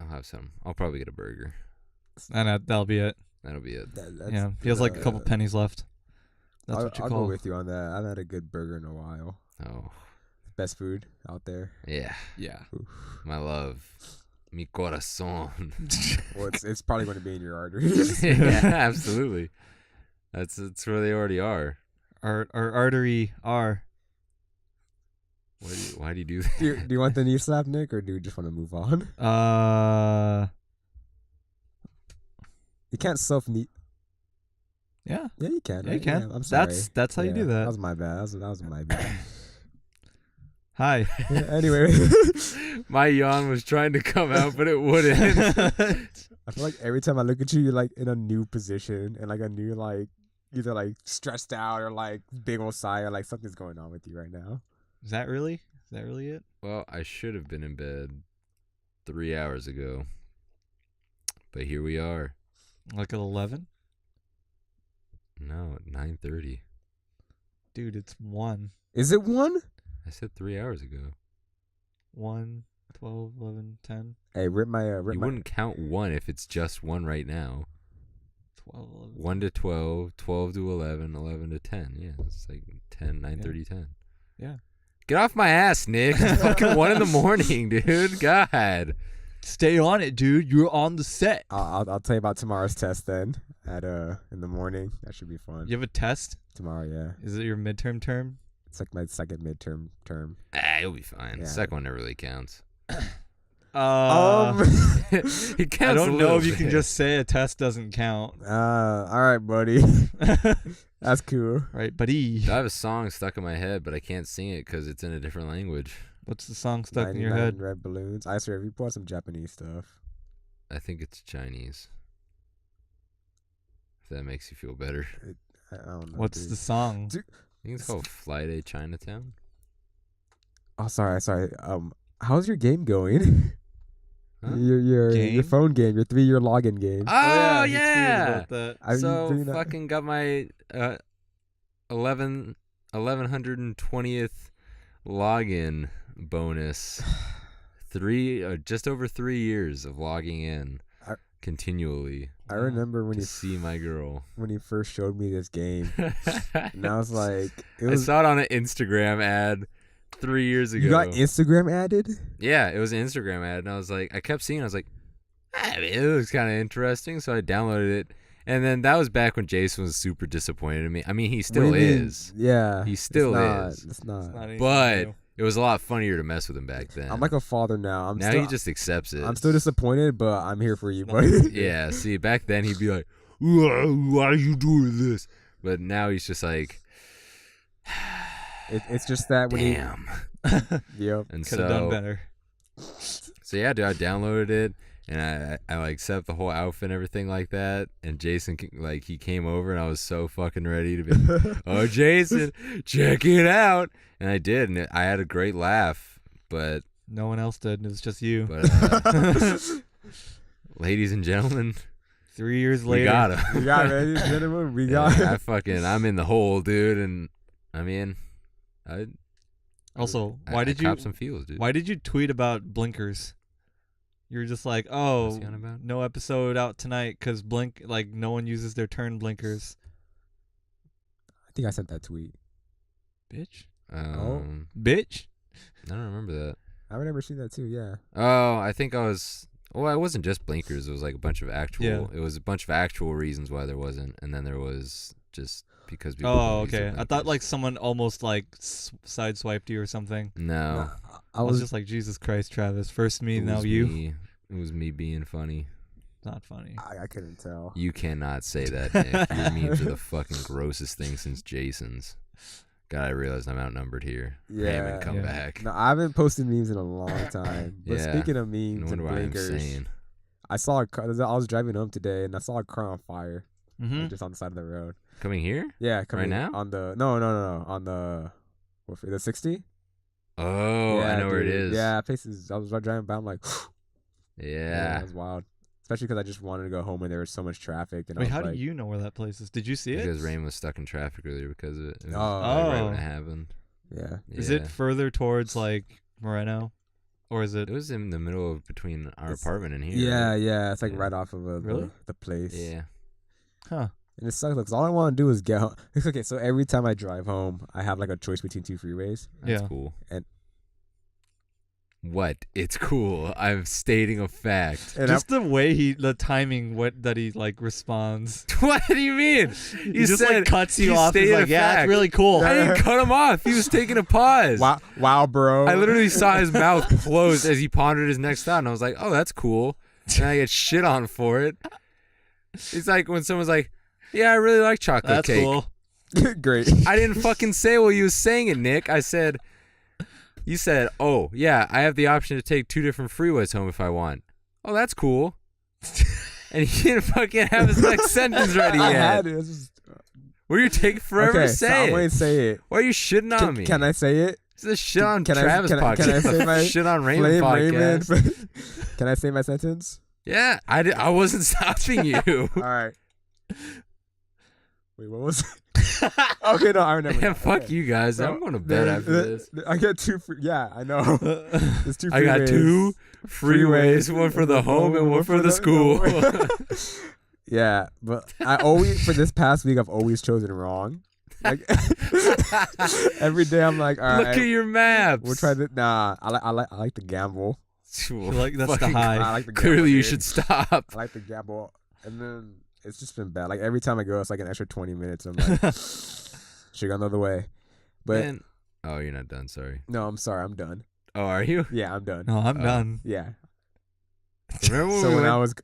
Speaker 1: I'll have some. I'll probably get a burger.
Speaker 3: And that'll be it.
Speaker 1: That'll be it.
Speaker 3: Yeah. He has like a couple pennies left. That's what you
Speaker 2: I'll
Speaker 3: call
Speaker 2: go with you on that. I haven't had a good burger in a while.
Speaker 1: Oh,
Speaker 2: Best food out there.
Speaker 1: yeah.
Speaker 3: Yeah.
Speaker 1: My love. Mi corazón.
Speaker 2: Well, it's probably going to be in your arteries.
Speaker 1: Yeah, absolutely. That's where they already are.
Speaker 3: Our artery R.
Speaker 1: Why do you do that?
Speaker 2: do you want the knee slap, Nick, or do you just want to move on? You can't self knee.
Speaker 3: Yeah.
Speaker 2: Yeah, you can.
Speaker 3: Yeah, you
Speaker 2: right?
Speaker 3: can.
Speaker 2: Yeah, I'm sorry.
Speaker 3: That's how you do
Speaker 2: That
Speaker 3: that.
Speaker 2: was my bad. That was my bad.
Speaker 3: Hi.
Speaker 2: Yeah, anyway,
Speaker 1: My yawn was trying to come out, but it wouldn't.
Speaker 2: I feel like every time I look at you, you're like in a new position and like a new like either like stressed out or like big old sigh or like something's going on with you right now.
Speaker 3: Is that really it?
Speaker 1: Well, I should have been in bed 3 hours ago, but here we are.
Speaker 3: Like at 11?
Speaker 1: No, at 9:30.
Speaker 3: Dude, it's 1.
Speaker 2: Is it 1?
Speaker 1: I said 3 hours ago.
Speaker 3: 1, 12, 11, 10,
Speaker 2: Hey, rip my
Speaker 1: You wouldn't count 1 if it's just 1 right now.
Speaker 3: 12, 11.
Speaker 1: 1 to 12, 12 to 11, 11 to 10. Yeah, it's like 10, 9:30, 10.
Speaker 3: Yeah.
Speaker 1: Get off my ass, Nick. It's fucking 1 in the morning, dude. God.
Speaker 3: Stay on it, dude. You're on the set.
Speaker 2: I'll tell you about tomorrow's test then at in the morning. That should be fun.
Speaker 3: You have a test?
Speaker 2: Tomorrow, yeah.
Speaker 3: Is it your midterm term?
Speaker 2: It's like my second midterm term.
Speaker 1: You'll be fine.
Speaker 2: Yeah.
Speaker 1: The second one never really counts. It counts
Speaker 3: I
Speaker 1: a
Speaker 3: don't know
Speaker 1: little
Speaker 3: if you can
Speaker 1: bit.
Speaker 3: just say a test doesn't count.
Speaker 2: All right, buddy. That's cool.
Speaker 3: Right, buddy.
Speaker 1: I have a song stuck in my head, but I can't sing it because it's in a different language.
Speaker 3: What's the song stuck in your
Speaker 2: 99
Speaker 3: head?
Speaker 2: Red balloons. I swear, if you pull out some Japanese stuff.
Speaker 1: I think it's Chinese. If that makes you feel better.
Speaker 2: I don't know.
Speaker 3: What's
Speaker 2: dude.
Speaker 3: the song?
Speaker 2: Dude.
Speaker 1: I think it's called Fly Day Chinatown.
Speaker 2: Oh, sorry. How's your game going?
Speaker 1: Huh?
Speaker 2: Your
Speaker 3: Game?
Speaker 2: phone game, your 3-year login game.
Speaker 1: Oh,
Speaker 3: he tweeted
Speaker 1: yeah.
Speaker 3: about that.
Speaker 2: Are you
Speaker 1: So
Speaker 2: doing that?
Speaker 1: fucking got my 1120th login bonus. Just over 3 years of logging in
Speaker 2: I-
Speaker 1: continually
Speaker 2: I remember when
Speaker 1: to
Speaker 2: you
Speaker 1: see my girl.
Speaker 2: when you first showed me this game, and I was like,
Speaker 1: I saw it on an Instagram ad 3 years ago.
Speaker 2: you got Instagram added?
Speaker 1: Yeah, it was an Instagram ad, and I was like, I kept seeing it. I was like, it looks kind of interesting, so I downloaded it. And then that was back when Jason was super disappointed in me. I mean, he
Speaker 2: What
Speaker 1: still
Speaker 2: do you mean?
Speaker 1: is.
Speaker 2: Yeah,
Speaker 1: He still
Speaker 2: it's
Speaker 1: is.
Speaker 2: It's not.
Speaker 3: It's not anything
Speaker 1: But
Speaker 3: new.
Speaker 1: it was a lot funnier to mess with him back then.
Speaker 2: I'm like a father now.
Speaker 1: now he just accepts it.
Speaker 2: I'm still disappointed, but I'm here for you,
Speaker 3: No.
Speaker 2: buddy.
Speaker 1: Yeah, see, back then he'd be like, why are you doing this? But now he's just like,
Speaker 2: It's just that when
Speaker 1: damn.
Speaker 2: Yep.
Speaker 1: And
Speaker 3: Could have done better.
Speaker 1: So yeah, dude, I downloaded it and I like set up the whole outfit and everything like that. And Jason, like, he came over and I was so fucking ready to be, oh, Jason, check it out. And I did, and I had a great laugh. But
Speaker 3: No one else did. It was just you.
Speaker 1: Ladies and gentlemen,
Speaker 3: 3 years later.
Speaker 1: we got him.
Speaker 2: We got ready, gentlemen. We
Speaker 1: Yeah,
Speaker 2: got.
Speaker 1: I'm in the hole, dude. And I mean,
Speaker 3: Also,
Speaker 1: I
Speaker 3: why did you?
Speaker 1: cop some feels, dude?
Speaker 3: Why did you tweet about blinkers? You're just like,
Speaker 1: What's
Speaker 3: oh,
Speaker 1: he on about?
Speaker 3: no episode out tonight because no one uses their turn blinkers.
Speaker 2: I think I sent that tweet.
Speaker 3: Bitch.
Speaker 1: I
Speaker 3: Bitch.
Speaker 1: don't remember that.
Speaker 2: I remember seeing that too. Yeah.
Speaker 1: Oh, I think I was. Well, it wasn't just blinkers. It was like a bunch of actual.
Speaker 3: Yeah.
Speaker 1: It was a bunch of actual reasons why there wasn't, and then there was just because people.
Speaker 3: Oh,
Speaker 1: don't use
Speaker 3: okay.
Speaker 1: their
Speaker 3: I thought
Speaker 1: blinkers.
Speaker 3: like someone almost like sideswiped you or something.
Speaker 1: No,
Speaker 3: I was just like, Jesus Christ, Travis. First me,
Speaker 1: it
Speaker 3: now
Speaker 1: was
Speaker 3: you.
Speaker 1: me. It was me being funny.
Speaker 3: Not funny.
Speaker 2: I couldn't tell.
Speaker 1: You cannot say that, Nick. Your memes are the fucking grossest thing since Jason's. God, I realized I'm outnumbered here.
Speaker 2: Yeah.
Speaker 1: Raymond, come
Speaker 3: Yeah.
Speaker 1: back.
Speaker 2: No, I haven't posted memes in a long time. But
Speaker 1: Yeah.
Speaker 2: speaking of
Speaker 1: No
Speaker 2: memes and
Speaker 1: wonder why I'm
Speaker 2: blinkers,
Speaker 1: sane.
Speaker 2: I saw a car. I was driving home today, and I saw a car on fire,
Speaker 3: Mm-hmm.
Speaker 2: just on the side of the road.
Speaker 1: Coming here?
Speaker 2: Yeah, coming
Speaker 1: now?
Speaker 2: on the no, on the the 60.
Speaker 1: Oh,
Speaker 2: yeah,
Speaker 1: I know where it
Speaker 2: dude.
Speaker 1: is.
Speaker 2: Yeah, places. I was driving by. I'm like,
Speaker 1: Yeah.
Speaker 2: that was wild. Especially because I just wanted to go home and there was so much traffic. And
Speaker 3: Wait,
Speaker 2: I was
Speaker 3: how
Speaker 2: like,
Speaker 3: do you know where that place is? Did you see it?
Speaker 1: Because Raymond was stuck in traffic earlier because of it. It was
Speaker 2: Oh.
Speaker 1: like right when
Speaker 3: Oh.
Speaker 1: it happened.
Speaker 2: Yeah.
Speaker 3: Is
Speaker 1: Yeah.
Speaker 3: it further towards like Moreno, or is it?
Speaker 1: It was in the middle of between our
Speaker 2: It's-
Speaker 1: apartment and here.
Speaker 2: Yeah,
Speaker 1: right?
Speaker 2: yeah. It's like
Speaker 1: Yeah.
Speaker 2: right off of
Speaker 3: Really?
Speaker 2: the place.
Speaker 1: Yeah.
Speaker 3: Huh?
Speaker 2: And it sucks because all I want to do is get home. It's okay. So every time I drive home, I have like a choice between two freeways.
Speaker 1: That's
Speaker 3: Yeah.
Speaker 1: cool.
Speaker 2: And-
Speaker 1: What? It's cool. I'm stating a fact.
Speaker 2: And
Speaker 3: Just the way the timing, that he like responds.
Speaker 1: What do you mean?
Speaker 3: He
Speaker 1: You
Speaker 3: just
Speaker 1: said
Speaker 3: like cuts you
Speaker 1: you
Speaker 3: off. He's
Speaker 1: stated
Speaker 3: like,
Speaker 1: a
Speaker 3: yeah,
Speaker 1: fact.
Speaker 3: it's really cool.
Speaker 1: I didn't cut him off. He was taking a pause.
Speaker 2: wow, bro.
Speaker 1: I literally saw his mouth close as he pondered his next thought, and I was like, "Oh, that's cool." And I get shit on for it. It's like when someone's like, "Yeah, I really like chocolate
Speaker 3: That's
Speaker 1: cake."
Speaker 3: cool.
Speaker 2: Great.
Speaker 1: I didn't fucking say while you was saying it, Nick. I said, you said, "Oh, yeah, I have the option to take 2 different freeways home if I want." Oh, that's cool. And he didn't fucking have his next sentence ready
Speaker 2: I
Speaker 1: yet.
Speaker 2: had it. It's just-
Speaker 1: Well, you're taking forever
Speaker 2: okay,
Speaker 1: to
Speaker 2: so
Speaker 1: say
Speaker 2: I'm going
Speaker 1: it.
Speaker 2: to say it.
Speaker 1: Why are you shitting on me?
Speaker 2: Can I say it?
Speaker 1: It's a shit on
Speaker 2: Can I-
Speaker 1: Travis
Speaker 2: can I-
Speaker 1: podcast.
Speaker 2: can I say my
Speaker 1: shit on Raymond
Speaker 2: Flame
Speaker 1: podcast.
Speaker 2: Raymond. Can I say my sentence?
Speaker 1: Yeah, I wasn't stopping you.
Speaker 2: All right. Wait, what was it? Okay, no, I remember.
Speaker 1: Man,
Speaker 2: now.
Speaker 1: fuck
Speaker 2: Okay.
Speaker 1: you guys.
Speaker 2: So,
Speaker 1: I'm going to bed after this.
Speaker 2: I get 2 free. Yeah, I know. There's 2 freeways.
Speaker 1: I got 2 freeways, one for the home and one for the school.
Speaker 2: Yeah, but I always for this past week I've always chosen wrong. Like every day I'm like, all
Speaker 1: Look
Speaker 2: right,
Speaker 1: at your maps.
Speaker 2: we'll try this. Nah, I like to gamble.
Speaker 3: Like, that's the
Speaker 1: Fucking-
Speaker 3: high.
Speaker 2: I like to gamble.
Speaker 1: Clearly, you
Speaker 2: dude.
Speaker 1: should stop.
Speaker 2: I like to gamble, and then it's just been bad. Like every time I go, it's like an extra 20 minutes. I'm like, should go another way. But
Speaker 1: Man. Oh, you're not done. Sorry.
Speaker 2: no, I'm sorry, I'm done.
Speaker 1: Oh, are you?
Speaker 2: Yeah, I'm done.
Speaker 3: No, I'm
Speaker 1: Oh.
Speaker 3: done.
Speaker 2: Yeah,
Speaker 1: Remember when
Speaker 2: So
Speaker 1: we
Speaker 2: when
Speaker 1: went,
Speaker 2: I was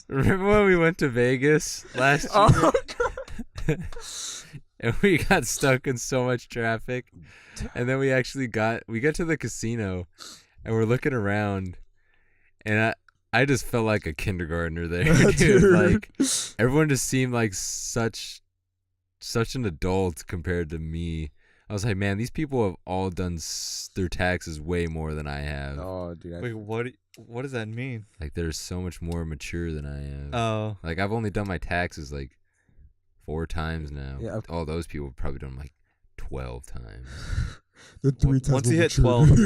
Speaker 1: remember when we went to Vegas last year?
Speaker 2: oh,
Speaker 1: And we got stuck in so much traffic, and then we get to the casino, and we're looking around, and I just felt like a kindergartner there, dude.
Speaker 2: Dude.
Speaker 1: Like everyone just seemed like such an adult compared to me. I was like, man, these people have all done their taxes way more than I have.
Speaker 2: oh, dude.
Speaker 3: Wait, what does that mean?
Speaker 1: Like they're so much more mature than I am.
Speaker 3: Oh,
Speaker 1: Like I've only done my taxes like 4 times now.
Speaker 2: Yeah.
Speaker 1: All those people have probably done like 12 times.
Speaker 2: The three times
Speaker 3: once you
Speaker 2: more
Speaker 3: hit
Speaker 2: mature.
Speaker 3: 12,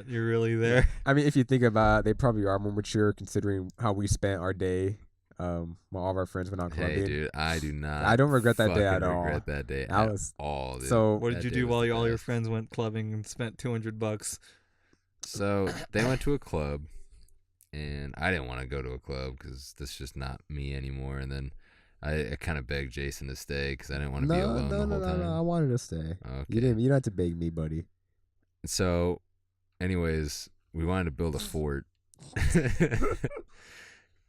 Speaker 3: you're really there.
Speaker 2: I mean, if you think about it, they probably are more mature considering how we spent our day. While all of our friends went out clubbing.
Speaker 1: Hey, dude, I do not.
Speaker 2: I don't regret that day
Speaker 1: fucking
Speaker 2: at all.
Speaker 1: regret that day
Speaker 2: I
Speaker 1: at
Speaker 2: was-
Speaker 1: all. Dude.
Speaker 2: so-
Speaker 3: What did
Speaker 1: That
Speaker 3: you
Speaker 1: day
Speaker 3: do
Speaker 1: was
Speaker 3: while
Speaker 1: the
Speaker 3: all your
Speaker 1: best.
Speaker 3: friends went clubbing and spent $200?
Speaker 1: So they went to a club, and I didn't want to go to a club because that's just not me anymore. And then I kind of begged Jason to stay because I didn't want to be alone the whole time.
Speaker 2: I wanted to stay.
Speaker 1: Okay.
Speaker 2: You don't have to beg me, buddy.
Speaker 1: So, anyways, we wanted to build a fort.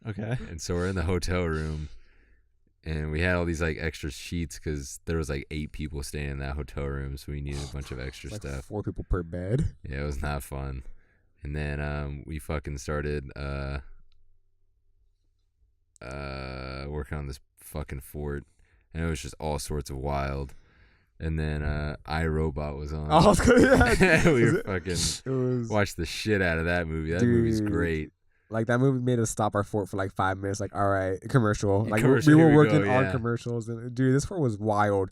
Speaker 3: Okay.
Speaker 1: And so we're in the hotel room, and we had all these like extra sheets because there was like 8 people staying in that hotel room, so we needed a bunch of extra
Speaker 2: Like
Speaker 1: stuff.
Speaker 2: 4 people per bed.
Speaker 1: Yeah, it was not fun. And then we fucking started working on this fucking fort, and it was just all sorts of wild. And then iRobot was on.
Speaker 2: I was gonna, yeah.
Speaker 1: We
Speaker 2: Was
Speaker 1: were
Speaker 2: it-
Speaker 1: fucking
Speaker 2: It was
Speaker 1: watched the shit out of that movie. That movie's
Speaker 2: Dude.
Speaker 1: great.
Speaker 2: like that movie made us stop our fort for like 5 minutes. Like, all right, commercial.
Speaker 1: Yeah,
Speaker 2: Like
Speaker 1: commercial,
Speaker 2: we
Speaker 1: here
Speaker 2: were
Speaker 1: we go,
Speaker 2: working on
Speaker 1: yeah.
Speaker 2: commercials, and dude, this fort was wild.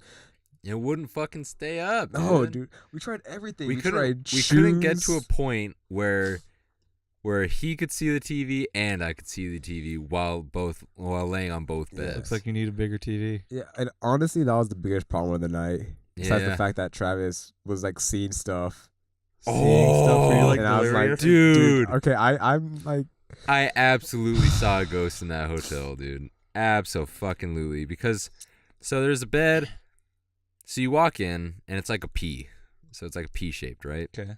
Speaker 1: It wouldn't fucking stay up.
Speaker 2: No, dude, we tried everything.
Speaker 1: We
Speaker 2: tried
Speaker 1: couldn't get to a
Speaker 2: shoes.
Speaker 1: point where he could see the TV and I could see the TV while laying on both
Speaker 2: Yeah.
Speaker 1: beds.
Speaker 3: Looks like you need a bigger TV.
Speaker 2: Yeah, and honestly, that was the biggest problem of the night. Besides
Speaker 1: Yeah.
Speaker 2: the fact that Travis was like seeing stuff.
Speaker 3: Seeing stuff where you're like
Speaker 2: and I was like,
Speaker 3: delirious.
Speaker 1: Dude.
Speaker 2: okay, I'm like,
Speaker 1: I absolutely saw a ghost in that hotel, dude. Abso-fucking-lutely. Because, so there's a bed. So you walk in, and it's like a P. So it's like a P-shaped, right?
Speaker 3: Okay.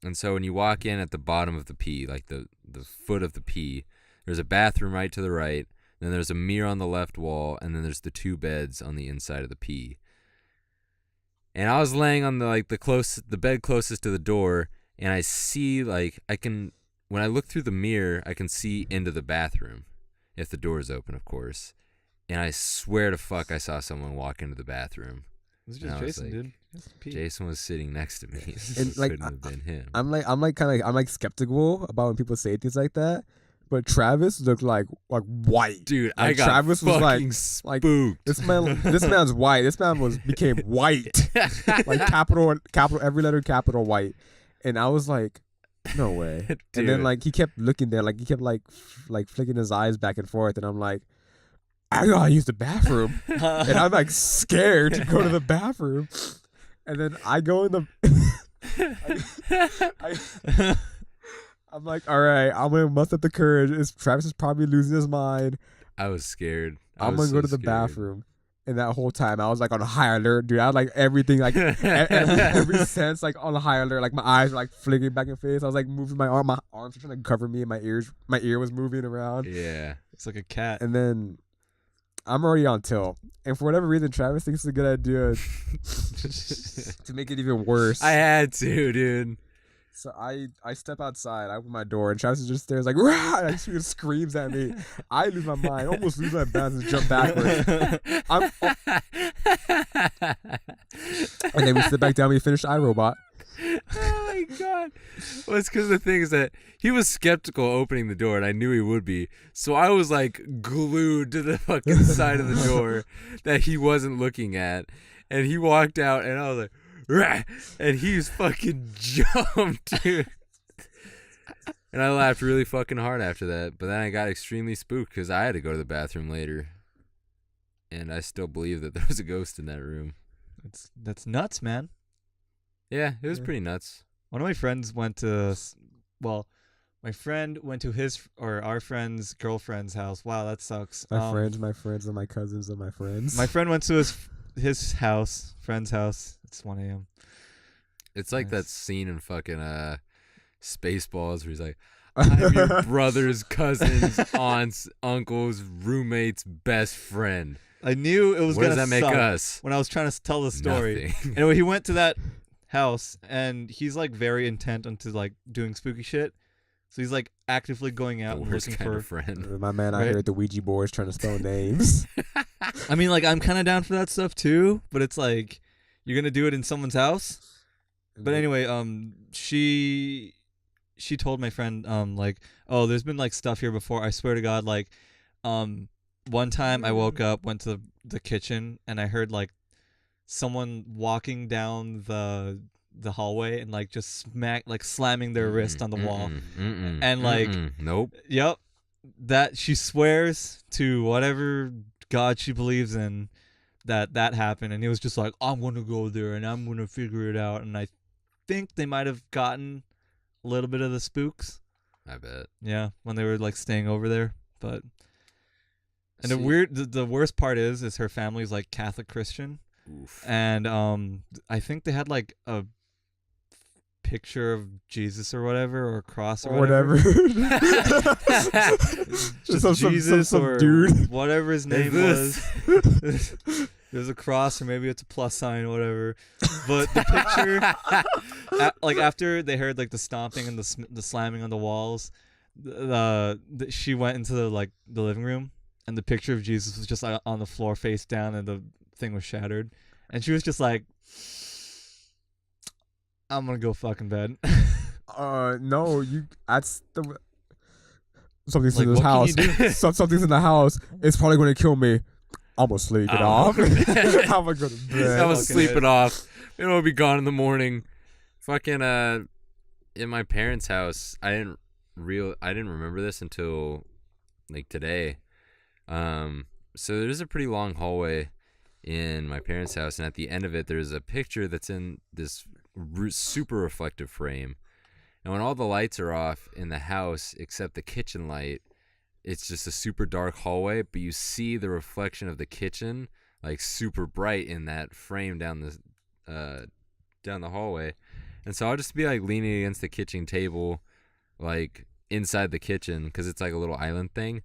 Speaker 1: And so when you walk in at the bottom of the P, like the foot of the P, there's a bathroom right to the right. Then there's a mirror on the left wall, and then there's the 2 beds on the inside of the P. And I was laying on the bed closest to the door, and I see when I look through the mirror, I can see into the bathroom, if the door is open, of course. And I swear to fuck, I saw someone walk into the bathroom.
Speaker 3: It was
Speaker 1: And
Speaker 3: just
Speaker 1: I was
Speaker 3: Jason,
Speaker 1: like,
Speaker 3: dude. Just pee.
Speaker 1: Jason was sitting next to me.
Speaker 2: And,
Speaker 1: It
Speaker 2: like,
Speaker 1: couldn't have been him.
Speaker 2: I'm like skeptical about when people say things like that. But Travis looked like white.
Speaker 1: Dude,
Speaker 2: Like,
Speaker 1: I got
Speaker 2: Travis was
Speaker 1: fucking
Speaker 2: like
Speaker 1: spooked.
Speaker 2: this man's white. This man became white. Like capital every letter capital white. And I was like, no way. And then
Speaker 1: Dude.
Speaker 2: like he kept looking there, like he kept like flicking his eyes back and forth, and I'm like, I gotta use the bathroom. And I'm like scared to go to the bathroom. And then I go in the I'm like, all right, I'm gonna muster up the courage. Travis is probably losing his mind.
Speaker 1: I was scared.
Speaker 2: I'm gonna go to the bathroom. And that whole time, I was like on high alert, dude. I had like everything, like every sense, like on high alert. Like my eyes were like flicking back and face. I was like moving my arm. My arms were trying to cover me, and my ear was moving around.
Speaker 1: Yeah.
Speaker 3: It's like a cat.
Speaker 2: And then I'm already on tilt. And for whatever reason, Travis thinks it's a good idea to make it even worse.
Speaker 1: I had to, dude.
Speaker 2: So I step outside, I open my door, and Travis is just there, like, rah! And she just screams at me. I lose my mind, almost lose my balance and jump backwards. And then we sit back down, we finish iRobot.
Speaker 1: Oh my god. Well, it's because the thing is that he was skeptical opening the door, and I knew he would be. So I was like glued to the fucking side of the door that he wasn't looking at. And he walked out, and I was like, rah! And he was fucking jumped, dude. And I laughed really fucking hard after that. But then I got extremely spooked because I had to go to the bathroom later. And I still believe that there was a ghost in that room.
Speaker 3: That's nuts, man.
Speaker 1: Yeah, it was
Speaker 2: Yeah.
Speaker 1: pretty nuts.
Speaker 3: One of my friends went to, my friend went to our friend's girlfriend's house. Wow, that sucks.
Speaker 2: My friends, and my cousins, and my friends.
Speaker 3: My friend went to his house, friend's house. It's 1 a.m.
Speaker 1: It's like that
Speaker 3: Nice.
Speaker 1: scene in fucking Spaceballs, where he's like, I'm your brother's cousin's aunt's uncle's roommate's best friend.
Speaker 3: I knew it was
Speaker 1: What
Speaker 3: gonna
Speaker 1: does that make
Speaker 3: suck
Speaker 1: us?
Speaker 3: when I was trying to tell the story.
Speaker 1: Nothing.
Speaker 3: Anyway, he went to that house and he's like very intent onto like doing spooky shit. So he's like actively going out
Speaker 1: The
Speaker 3: and
Speaker 1: worst
Speaker 3: looking
Speaker 1: kind
Speaker 3: for.
Speaker 1: of friend.
Speaker 2: My man out
Speaker 3: Right?
Speaker 2: here at the Ouija boards trying to spell names.
Speaker 3: I mean, like I'm kind of down for that stuff too, but it's like you're gonna do it in someone's house. But anyway, she told my friend, like, oh, there's been like stuff here before. I swear to God, like, one time I woke up, went to the kitchen, and I heard like someone walking down the hallway and like just slamming their wrist on the wall, and like,
Speaker 1: nope.
Speaker 3: Yep, that she swears to whatever God she believes in that happened, and he was just like, I'm gonna go there and I'm gonna figure it out, and I think they might have gotten a little bit of the spooks.
Speaker 1: I bet.
Speaker 3: Yeah, when they were like staying over there, but and
Speaker 1: See-
Speaker 3: the worst part is her family's like Catholic Christian,
Speaker 1: Oof.
Speaker 3: and I think they had like a picture of Jesus or whatever, or a cross or whatever. Just
Speaker 2: Some
Speaker 3: Jesus
Speaker 2: some
Speaker 3: or
Speaker 2: dude.
Speaker 3: whatever his name was. There's a cross, or maybe it's a plus sign or whatever. But the picture, like after they heard like the stomping and the slamming on the walls, she went into the living room, and the picture of Jesus was just on the floor face down, and the thing was shattered, and she was just like, I'm gonna go fucking bed.
Speaker 2: No, that's the. Something's
Speaker 3: Like,
Speaker 2: in this
Speaker 3: what
Speaker 2: house.
Speaker 3: can you do?
Speaker 2: Something's in the house. It's probably going to kill me. I'm going to sleep it off. I'm going to go to
Speaker 1: I
Speaker 2: bed.
Speaker 1: was sleeping off. It'll be gone in the morning. Fucking in my parents' house, I didn't remember this until like today. So there's a pretty long hallway in my parents' house, and at the end of it, there's a picture that's in this super reflective frame. And when all the lights are off in the house except the kitchen light, it's just a super dark hallway, but you see the reflection of the kitchen like super bright in that frame down the hallway. And so I'll just be like leaning against the kitchen table, like inside the kitchen, because it's like a little island thing.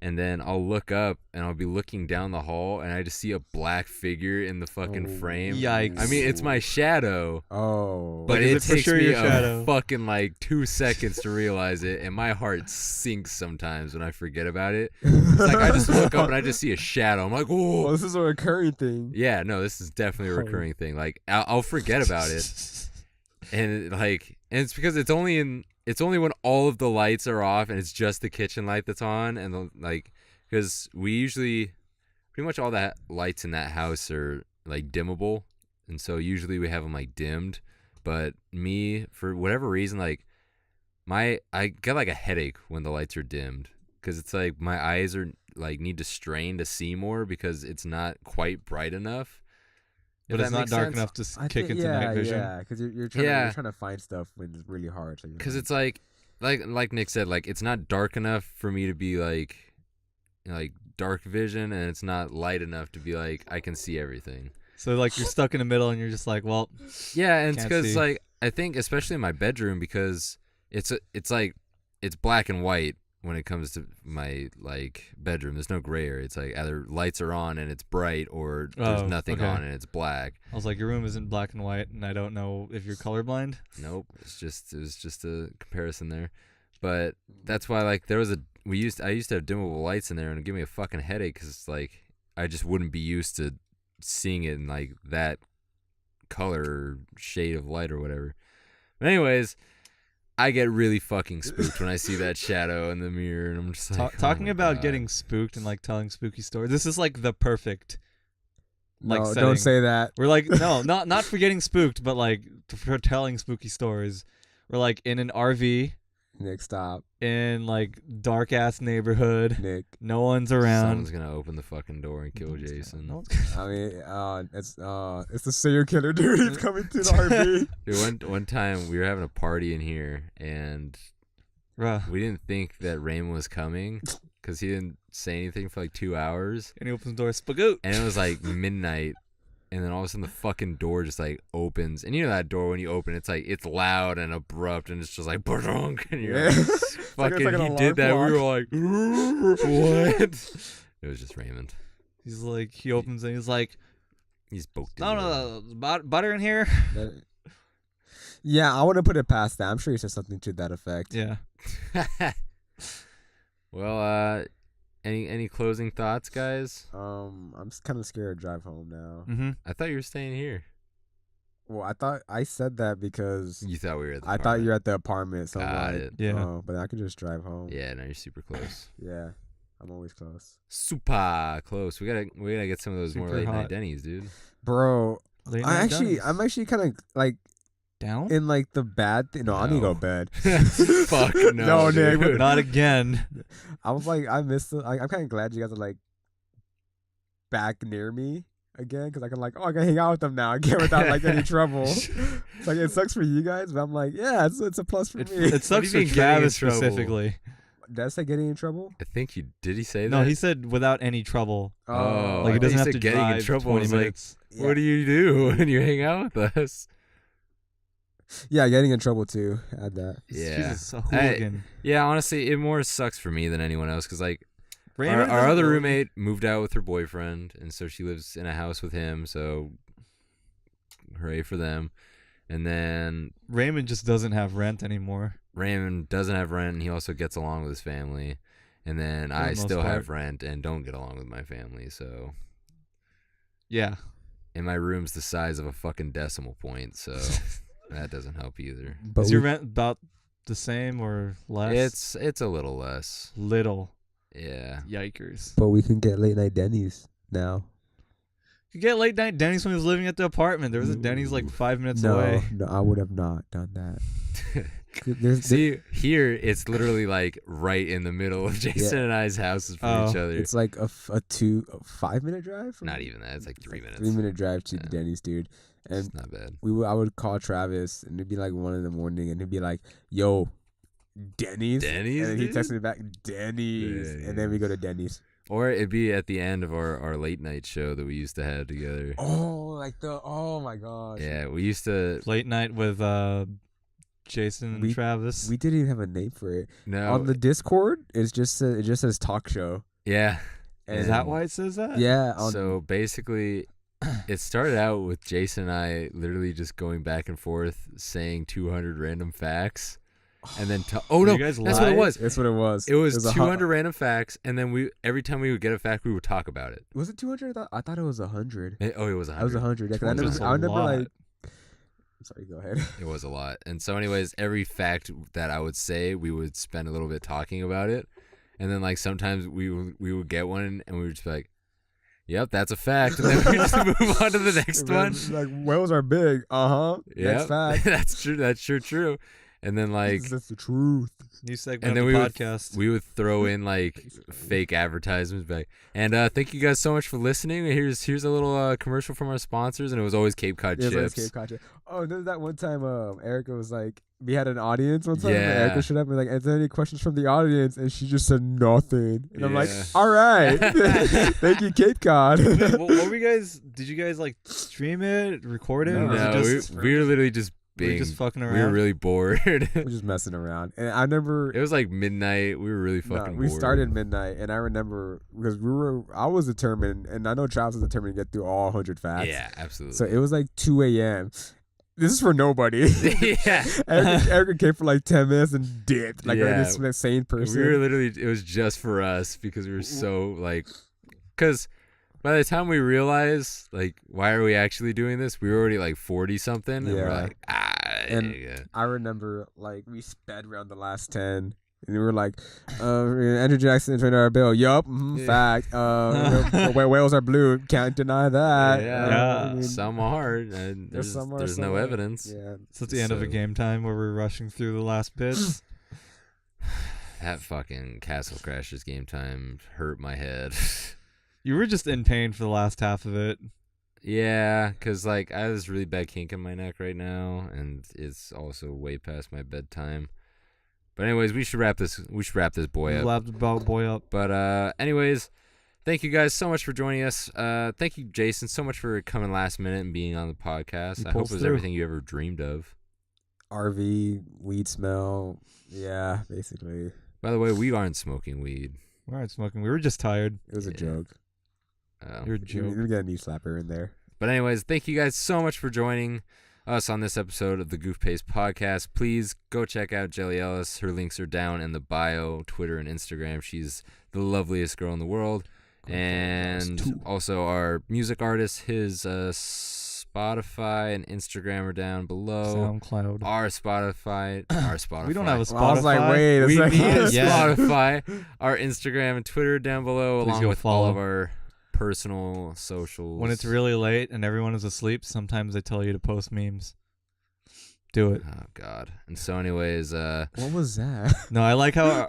Speaker 1: And then I'll look up and I'll be looking down the hall, and I just see a black figure in the fucking frame.
Speaker 3: Yikes.
Speaker 1: I mean, it's my shadow.
Speaker 2: Oh.
Speaker 1: But
Speaker 3: Like, is
Speaker 1: it
Speaker 3: it for
Speaker 1: takes
Speaker 3: sure
Speaker 1: me
Speaker 3: your
Speaker 1: a
Speaker 3: shadow?
Speaker 1: fucking like 2 seconds to realize it, and my heart sinks sometimes when I forget about it. It's like I just look up and I just see a shadow. I'm like,
Speaker 2: Well,
Speaker 1: whoa.
Speaker 2: this is a recurring thing.
Speaker 1: Yeah, no, this is definitely a recurring thing. Like I'll forget about it, and it's because it's only when all of the lights are off and it's just the kitchen light that's on, and because we usually pretty much all that lights in that house are like dimmable, and so usually we have them like dimmed. But me, for whatever reason, like I get like a headache when the lights are dimmed, because it's like my eyes are like need to strain to see more because it's not quite bright enough. If
Speaker 3: But it's
Speaker 1: that
Speaker 3: not
Speaker 1: makes
Speaker 3: dark
Speaker 1: sense.
Speaker 3: enough to
Speaker 2: I
Speaker 3: kick
Speaker 2: think-
Speaker 3: into night vision.
Speaker 2: Yeah, because you're trying to find stuff when it's really hard. So
Speaker 1: Because it's like Nick said, like it's not dark enough for me to be like dark vision, and it's not light enough to be like I can see everything.
Speaker 3: So like you're stuck in the middle, and you're just like, well,
Speaker 1: Yeah, and it's
Speaker 3: Can't
Speaker 1: because
Speaker 3: see.
Speaker 1: like I think especially in my bedroom, because it's black and white when it comes to my like bedroom. There's no gray area. It's like either lights are on and it's bright, or there's
Speaker 3: Oh,
Speaker 1: nothing
Speaker 3: okay.
Speaker 1: on and it's black.
Speaker 3: I was like, your room isn't black and white, and I don't know if you're colorblind.
Speaker 1: Nope, it was just a comparison there. But that's why like I used to have dimmable lights in there, and it'd give me a fucking headache because it's like I just wouldn't be used to seeing it in like that color or shade of light or whatever. But anyways, I get really fucking spooked when I see that shadow in the mirror, and I'm just like,
Speaker 3: Talking
Speaker 1: oh my
Speaker 3: about
Speaker 1: God.
Speaker 3: getting spooked and like telling spooky stories. This is like the perfect.
Speaker 2: no,
Speaker 3: like,
Speaker 2: don't
Speaker 3: setting.
Speaker 2: say that.
Speaker 3: We're like, no, not for getting spooked, but like for telling spooky stories. We're like in an RV
Speaker 2: Nick, stop.
Speaker 3: in like dark ass neighborhood.
Speaker 2: Nick.
Speaker 3: No one's around.
Speaker 1: Someone's gonna open the fucking door and kill Jason.
Speaker 3: No one's
Speaker 2: I mean, it's the serial killer dude. He's coming to the RV.
Speaker 1: Dude, one time we were having a party in here, and
Speaker 3: Bruh.
Speaker 1: we didn't think that Raymond was coming because he didn't say anything for like 2 hours,
Speaker 3: And he opens the door, spagoot.
Speaker 1: and it was like midnight, and then all of a sudden the fucking door just like opens, and you know that door when you open, it's like it's loud and abrupt, and it's just like "Ba-dunk," and you're like, fucking
Speaker 2: like an
Speaker 1: he
Speaker 2: alarm
Speaker 1: did that.
Speaker 2: clock.
Speaker 1: We were like, what? It was just Raymond.
Speaker 3: He's like, he opens and he's like,
Speaker 1: He's poked.
Speaker 3: no, butter in here.
Speaker 2: Yeah, I wouldn't put it past that. I'm sure he said something to that effect.
Speaker 3: Yeah.
Speaker 1: Well, any closing thoughts, guys?
Speaker 2: I'm kind of scared to drive home now.
Speaker 3: Mm-hmm.
Speaker 1: I thought you were staying here.
Speaker 2: Well, I said that because
Speaker 1: You thought we were at the
Speaker 2: I thought you were at the apartment, so I'm
Speaker 1: Got
Speaker 2: like,
Speaker 1: it.
Speaker 3: Yeah.
Speaker 2: oh, but I could just drive home.
Speaker 1: Yeah, now you're super close.
Speaker 2: Yeah, I'm always close.
Speaker 1: Super close. We gotta get some of those more
Speaker 3: Super
Speaker 1: late night
Speaker 3: hot.
Speaker 1: Denny's, dude.
Speaker 2: Bro,
Speaker 3: Late
Speaker 2: I'm
Speaker 3: night
Speaker 2: actually
Speaker 3: Denny's.
Speaker 2: kind of like
Speaker 3: down.
Speaker 2: in like the bad thing. No, I need to go
Speaker 1: No.
Speaker 2: to bed.
Speaker 1: Fuck no,
Speaker 2: No, Nick,
Speaker 1: dude.
Speaker 3: Not again.
Speaker 2: I was like, I'm kind of glad you guys are like back near me again, because I can like, I can hang out with them now again without like any trouble. It's like, it sucks for you guys, but I'm like, yeah, it's a plus for me.
Speaker 3: It sucks
Speaker 1: do you
Speaker 3: for
Speaker 1: mean getting in
Speaker 3: Travis
Speaker 1: trouble?
Speaker 3: specifically.
Speaker 2: Did I say getting in trouble?
Speaker 1: I think you did. He say that?
Speaker 3: No, he said without any trouble.
Speaker 1: Oh,
Speaker 3: Like
Speaker 1: I
Speaker 3: he doesn't
Speaker 1: thought
Speaker 3: have
Speaker 1: you
Speaker 3: to
Speaker 1: said getting in
Speaker 3: drive
Speaker 1: trouble. I
Speaker 3: 20
Speaker 1: was like,
Speaker 3: minutes.
Speaker 2: Yeah.
Speaker 1: what do you do when you hang out with us?
Speaker 2: Yeah, getting in trouble too. Add that.
Speaker 1: Yeah.
Speaker 3: Jesus, a hooligan.
Speaker 1: Yeah, honestly, it more sucks for me than anyone else because like our
Speaker 3: Raymond doesn't
Speaker 1: other
Speaker 3: really-
Speaker 1: roommate moved out with her boyfriend, and so she lives in a house with him. So hooray for them. And then
Speaker 3: Raymond just doesn't have rent anymore.
Speaker 1: Raymond doesn't have rent, and he also gets along with his family. And then
Speaker 3: the
Speaker 1: I
Speaker 3: most
Speaker 1: still have
Speaker 3: part.
Speaker 1: rent and don't get along with my family. So,
Speaker 3: Yeah.
Speaker 1: and my room's the size of a fucking decimal point. So that doesn't help either.
Speaker 2: But
Speaker 3: Is your rent about the same or less?
Speaker 1: It's a little less.
Speaker 3: little.
Speaker 1: Yeah.
Speaker 3: Yikers.
Speaker 2: we can get late night Denny's now.
Speaker 3: You get late night Denny's when he was living at the apartment. There was a Denny's like 5 minutes away.
Speaker 2: No, I would have not done that. There's,
Speaker 1: See, here it's literally like right in the middle of Jason and I's houses from each
Speaker 3: Oh.
Speaker 1: other.
Speaker 2: it's like a 5-minute drive.
Speaker 1: Not even that. It's like 3 minutes.
Speaker 2: 3-minute drive to the
Speaker 1: Yeah.
Speaker 2: Denny's, dude. And
Speaker 1: It's not bad.
Speaker 2: I would call Travis, and it'd be like 1 a.m, and he'd be like, "Yo, Denny's."
Speaker 1: Denny's,
Speaker 2: and then he'd
Speaker 1: dude?
Speaker 2: text me back, "Denny's,"
Speaker 1: Yeah,
Speaker 2: and then we go to Denny's.
Speaker 1: Or it'd be at the end of our late night show that we used to have together.
Speaker 2: Oh my gosh.
Speaker 1: Yeah, we used to.
Speaker 3: Late night with Jason and
Speaker 2: We-
Speaker 3: Travis.
Speaker 2: We didn't even have a name for it.
Speaker 1: No.
Speaker 2: On the Discord, it just says talk show.
Speaker 1: Yeah.
Speaker 3: Is
Speaker 2: And-
Speaker 3: that why it says that?
Speaker 2: Yeah.
Speaker 1: So basically, it started out with Jason and I literally just going back and forth saying 200 random facts. And then, oh
Speaker 3: Were
Speaker 1: no,
Speaker 3: you guys
Speaker 1: that's what it
Speaker 3: live?
Speaker 1: was.
Speaker 2: That's what it was.
Speaker 1: It was
Speaker 2: a
Speaker 1: 200 random facts, and then every time we would get a fact, we would talk about it.
Speaker 2: Was it 200? I thought it was 100.
Speaker 1: Oh, it was 100.
Speaker 2: I was 100. Yeah, 'cause I
Speaker 3: 200 's
Speaker 2: remember,
Speaker 3: a
Speaker 2: I remember
Speaker 3: lot.
Speaker 2: like. Sorry, go ahead.
Speaker 1: It was a lot. And so, anyways, every fact that I would say, we would spend a little bit talking about it. And then, like, sometimes we would get one, and we would just be like, yep, that's a fact. And then we just move on to the next one.
Speaker 2: Like whales are big. Next
Speaker 1: Yep.
Speaker 2: fact.
Speaker 1: That's true. That's sure true. And then, like,
Speaker 2: That's the truth.
Speaker 3: New segment
Speaker 1: and then
Speaker 3: of
Speaker 1: we
Speaker 3: the
Speaker 1: would,
Speaker 3: podcast.
Speaker 1: we would throw in, like, fake advertisements. Back. And thank you guys so much for listening. Here's a little commercial from our sponsors. And it was always Cape Cod
Speaker 2: Yeah,
Speaker 1: Chips.
Speaker 2: Cape Cod Chips. Oh, there's that one time Erica was like, we had an audience one time.
Speaker 1: Yeah.
Speaker 2: And Erica showed up and like, is there any questions from the audience? And she just said nothing. And I'm like,
Speaker 1: Yeah.
Speaker 2: all right. Thank you, Cape Cod.
Speaker 3: what were you guys? Did you guys like stream it, record it?
Speaker 2: No.
Speaker 3: or was it
Speaker 1: No,
Speaker 3: just,
Speaker 1: we were literally just
Speaker 3: were you
Speaker 1: being,
Speaker 3: just fucking
Speaker 1: we
Speaker 3: around?
Speaker 1: were really bored.
Speaker 2: We're just messing around. And I remember
Speaker 1: It was like midnight. We were really fucking
Speaker 2: we
Speaker 1: bored.
Speaker 2: started midnight, and I remember because I was determined, and I know Travis was determined to get through all 100 facts.
Speaker 1: Yeah, absolutely.
Speaker 2: So it was like 2 a.m. This is for nobody.
Speaker 1: yeah.
Speaker 2: Erica came for like 10 minutes and dipped like
Speaker 1: Yeah.
Speaker 2: this sane person.
Speaker 1: We were literally, it was just for us because we were so like, because by the time we realized, like, why are we actually doing this? We were already like 40 something. And we're
Speaker 2: Yeah.
Speaker 1: like,
Speaker 2: And-
Speaker 1: yeah.
Speaker 2: I remember like we sped around the last 10. And we were like, Andrew Jackson turned our bill. Yup,
Speaker 1: Yeah.
Speaker 2: fact. Whales are blue. Can't deny that.
Speaker 1: Yeah.
Speaker 2: I mean,
Speaker 1: Some are, and there's
Speaker 2: some are,
Speaker 1: no
Speaker 2: some aren't.
Speaker 1: evidence.
Speaker 2: Yeah.
Speaker 3: So it's the end of a
Speaker 1: So-
Speaker 3: game time where we're rushing through the last bits.
Speaker 1: That fucking Castle Crashers game time hurt my head.
Speaker 3: You were just in pain for the last half of it.
Speaker 1: Yeah, because, like, I have this really bad kink in my neck right now, and it's also way past my bedtime. But anyways, we should wrap this boy up.
Speaker 3: Laughed about boy up.
Speaker 1: But anyways, thank you guys so much for joining us. Thank you, Jason, so much for coming last minute and being on the podcast.
Speaker 3: He
Speaker 1: I hope
Speaker 3: pulls
Speaker 1: it was
Speaker 3: through.
Speaker 1: everything you ever dreamed of.
Speaker 2: RV, weed smell. Yeah, basically.
Speaker 1: By the way, we aren't smoking weed.
Speaker 3: We weren't smoking. We were just tired.
Speaker 2: It was a
Speaker 1: Yeah.
Speaker 2: joke.
Speaker 3: You're a
Speaker 2: We
Speaker 3: joke.
Speaker 2: got a knee slapper in there.
Speaker 1: But anyways, thank you guys so much for joining us on this episode of the Goof Paste podcast. Please go check out Jelly Ellis. Her links are down in the bio, Twitter and Instagram. She's the loveliest girl in the world. And also our music artist, his Spotify and Instagram are down below.
Speaker 3: SoundCloud.
Speaker 1: Our Spotify.
Speaker 3: We don't have a Spotify.
Speaker 2: Well, I was like, wait a
Speaker 1: We
Speaker 2: second.
Speaker 1: need a
Speaker 3: Yeah.
Speaker 1: Spotify. Our Instagram and Twitter down below,
Speaker 3: Please
Speaker 1: along
Speaker 3: go
Speaker 1: with all
Speaker 3: follow.
Speaker 1: of our personal socials.
Speaker 3: When it's really late and everyone is asleep, sometimes they tell you to post memes. Do it.
Speaker 1: Oh God. And so, anyways,
Speaker 2: What was that?
Speaker 3: No, I like how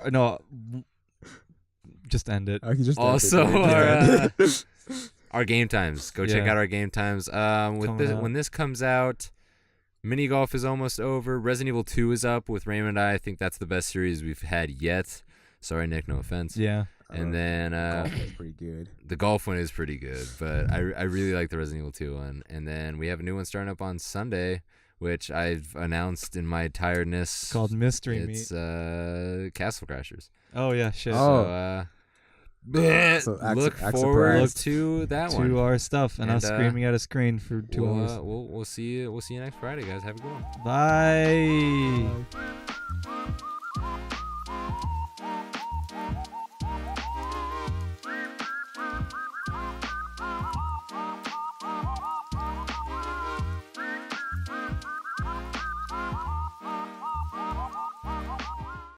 Speaker 3: just end it.
Speaker 2: Oh, you just
Speaker 1: also
Speaker 2: ended it.
Speaker 1: our game times. Go check
Speaker 3: Yeah.
Speaker 1: out our game times.
Speaker 3: Coming out.
Speaker 1: When this comes out, mini golf is almost over. Resident Evil 2 is up with Raymond and I think that's the best series we've had yet. Sorry, Nick. No offense.
Speaker 3: Yeah.
Speaker 1: And then
Speaker 2: golf was pretty good.
Speaker 1: the golf one is pretty good, but I really like the Resident Evil 2 one. And then we have a new one starting up on Sunday, which I've announced in my tiredness.
Speaker 3: It's called Mystery
Speaker 1: It's Castle Crashers.
Speaker 3: Meat. Oh yeah, shit.
Speaker 2: Oh.
Speaker 1: So,
Speaker 2: act-
Speaker 1: look
Speaker 2: act
Speaker 1: forward
Speaker 2: surprised.
Speaker 1: to that
Speaker 3: To
Speaker 1: one.
Speaker 3: our stuff and us
Speaker 1: And,
Speaker 3: screaming at a screen for 2 hours.
Speaker 1: We'll see you next Friday, guys. Have a good one.
Speaker 3: Bye.